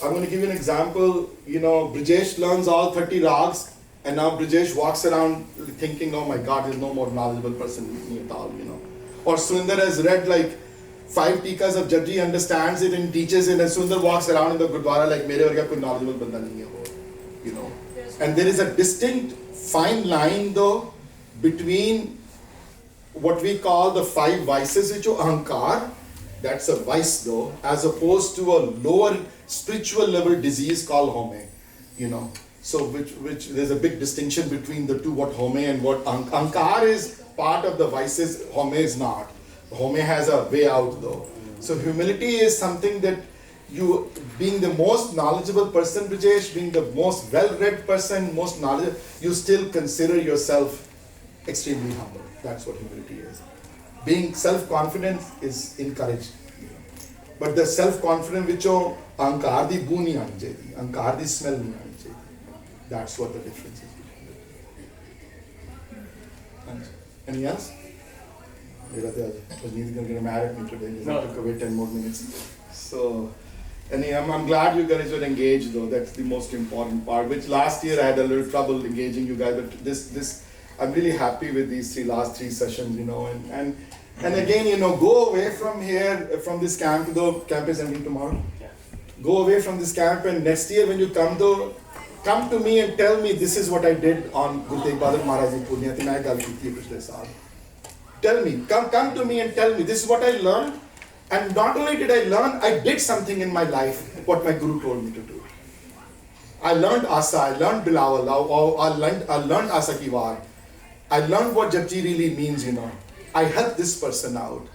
S1: I'm going to give you an example. You know, Brijesh learns all 30 rags, and now Brijesh walks around thinking, oh my God, there's no more knowledgeable person with me at all, you know. Or Sundar has read like 5 tikas of Japji, understands it and teaches it, and Sundar walks around in the Gurdwara like, mere varga koi knowledgeable banda nahi hai wo, you know. And there is a distinct fine line though between what we call the 5 vices, which are ahankar, that's a vice though, as opposed to a lower spiritual level disease called home, you know. So which there's a big distinction between the two, what home and what ahankar is part of the vices, home is not. Home has a way out though. So humility is something that you, being the most knowledgeable person, Brijesh, being the most well-read person, most knowledgeable, you still consider yourself extremely humble. That's what humility is. Being self-confident is encouraged. But the self-confidence which ahankar di boo nahi aani chahiye, ahankar di smell nahi aani chahiye. That's what the difference is. Any else? Rajneet is going to get married at me today. He's going to wait 10 more minutes. So, I'm glad you guys were engaged though. That's the most important part. Which last year I had a little trouble engaging you guys, but this I'm really happy with these last three sessions, you know, and again, you know, go away from here, from this camp, though camp is ending tomorrow. Yeah. Go away from this camp, and next year when you come though, come to me and tell me this is what I did on Guru Tegh Bahadhur Maharaj Ji Purniya thi main gal kiti hai pichle saal. Tell me, come to me and tell me this is what I learned, and not only did I learn, I did something in my life what my Guru told me to do. I learned Asa, I learned Bilawal, I learned Asa ki War. I learned what Japji really means, you know. I helped this person out.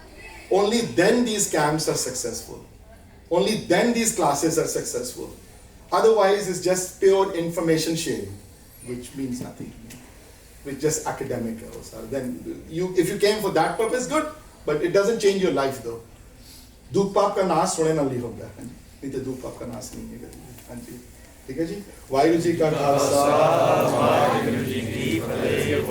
S1: Only then these camps are successful. Only then these classes are successful. Otherwise, it's just pure information sharing, which means nothing to me. It's just academic. Then if you came for that purpose, good. But it doesn't change your life though. Duk Paap ka naas sone na li hoga. Nahi to Duk Paap ka naas nahi hai. ठीक है जी, वाहिगुरू जी का खालसा, वाहिगुरू जी की फतेह।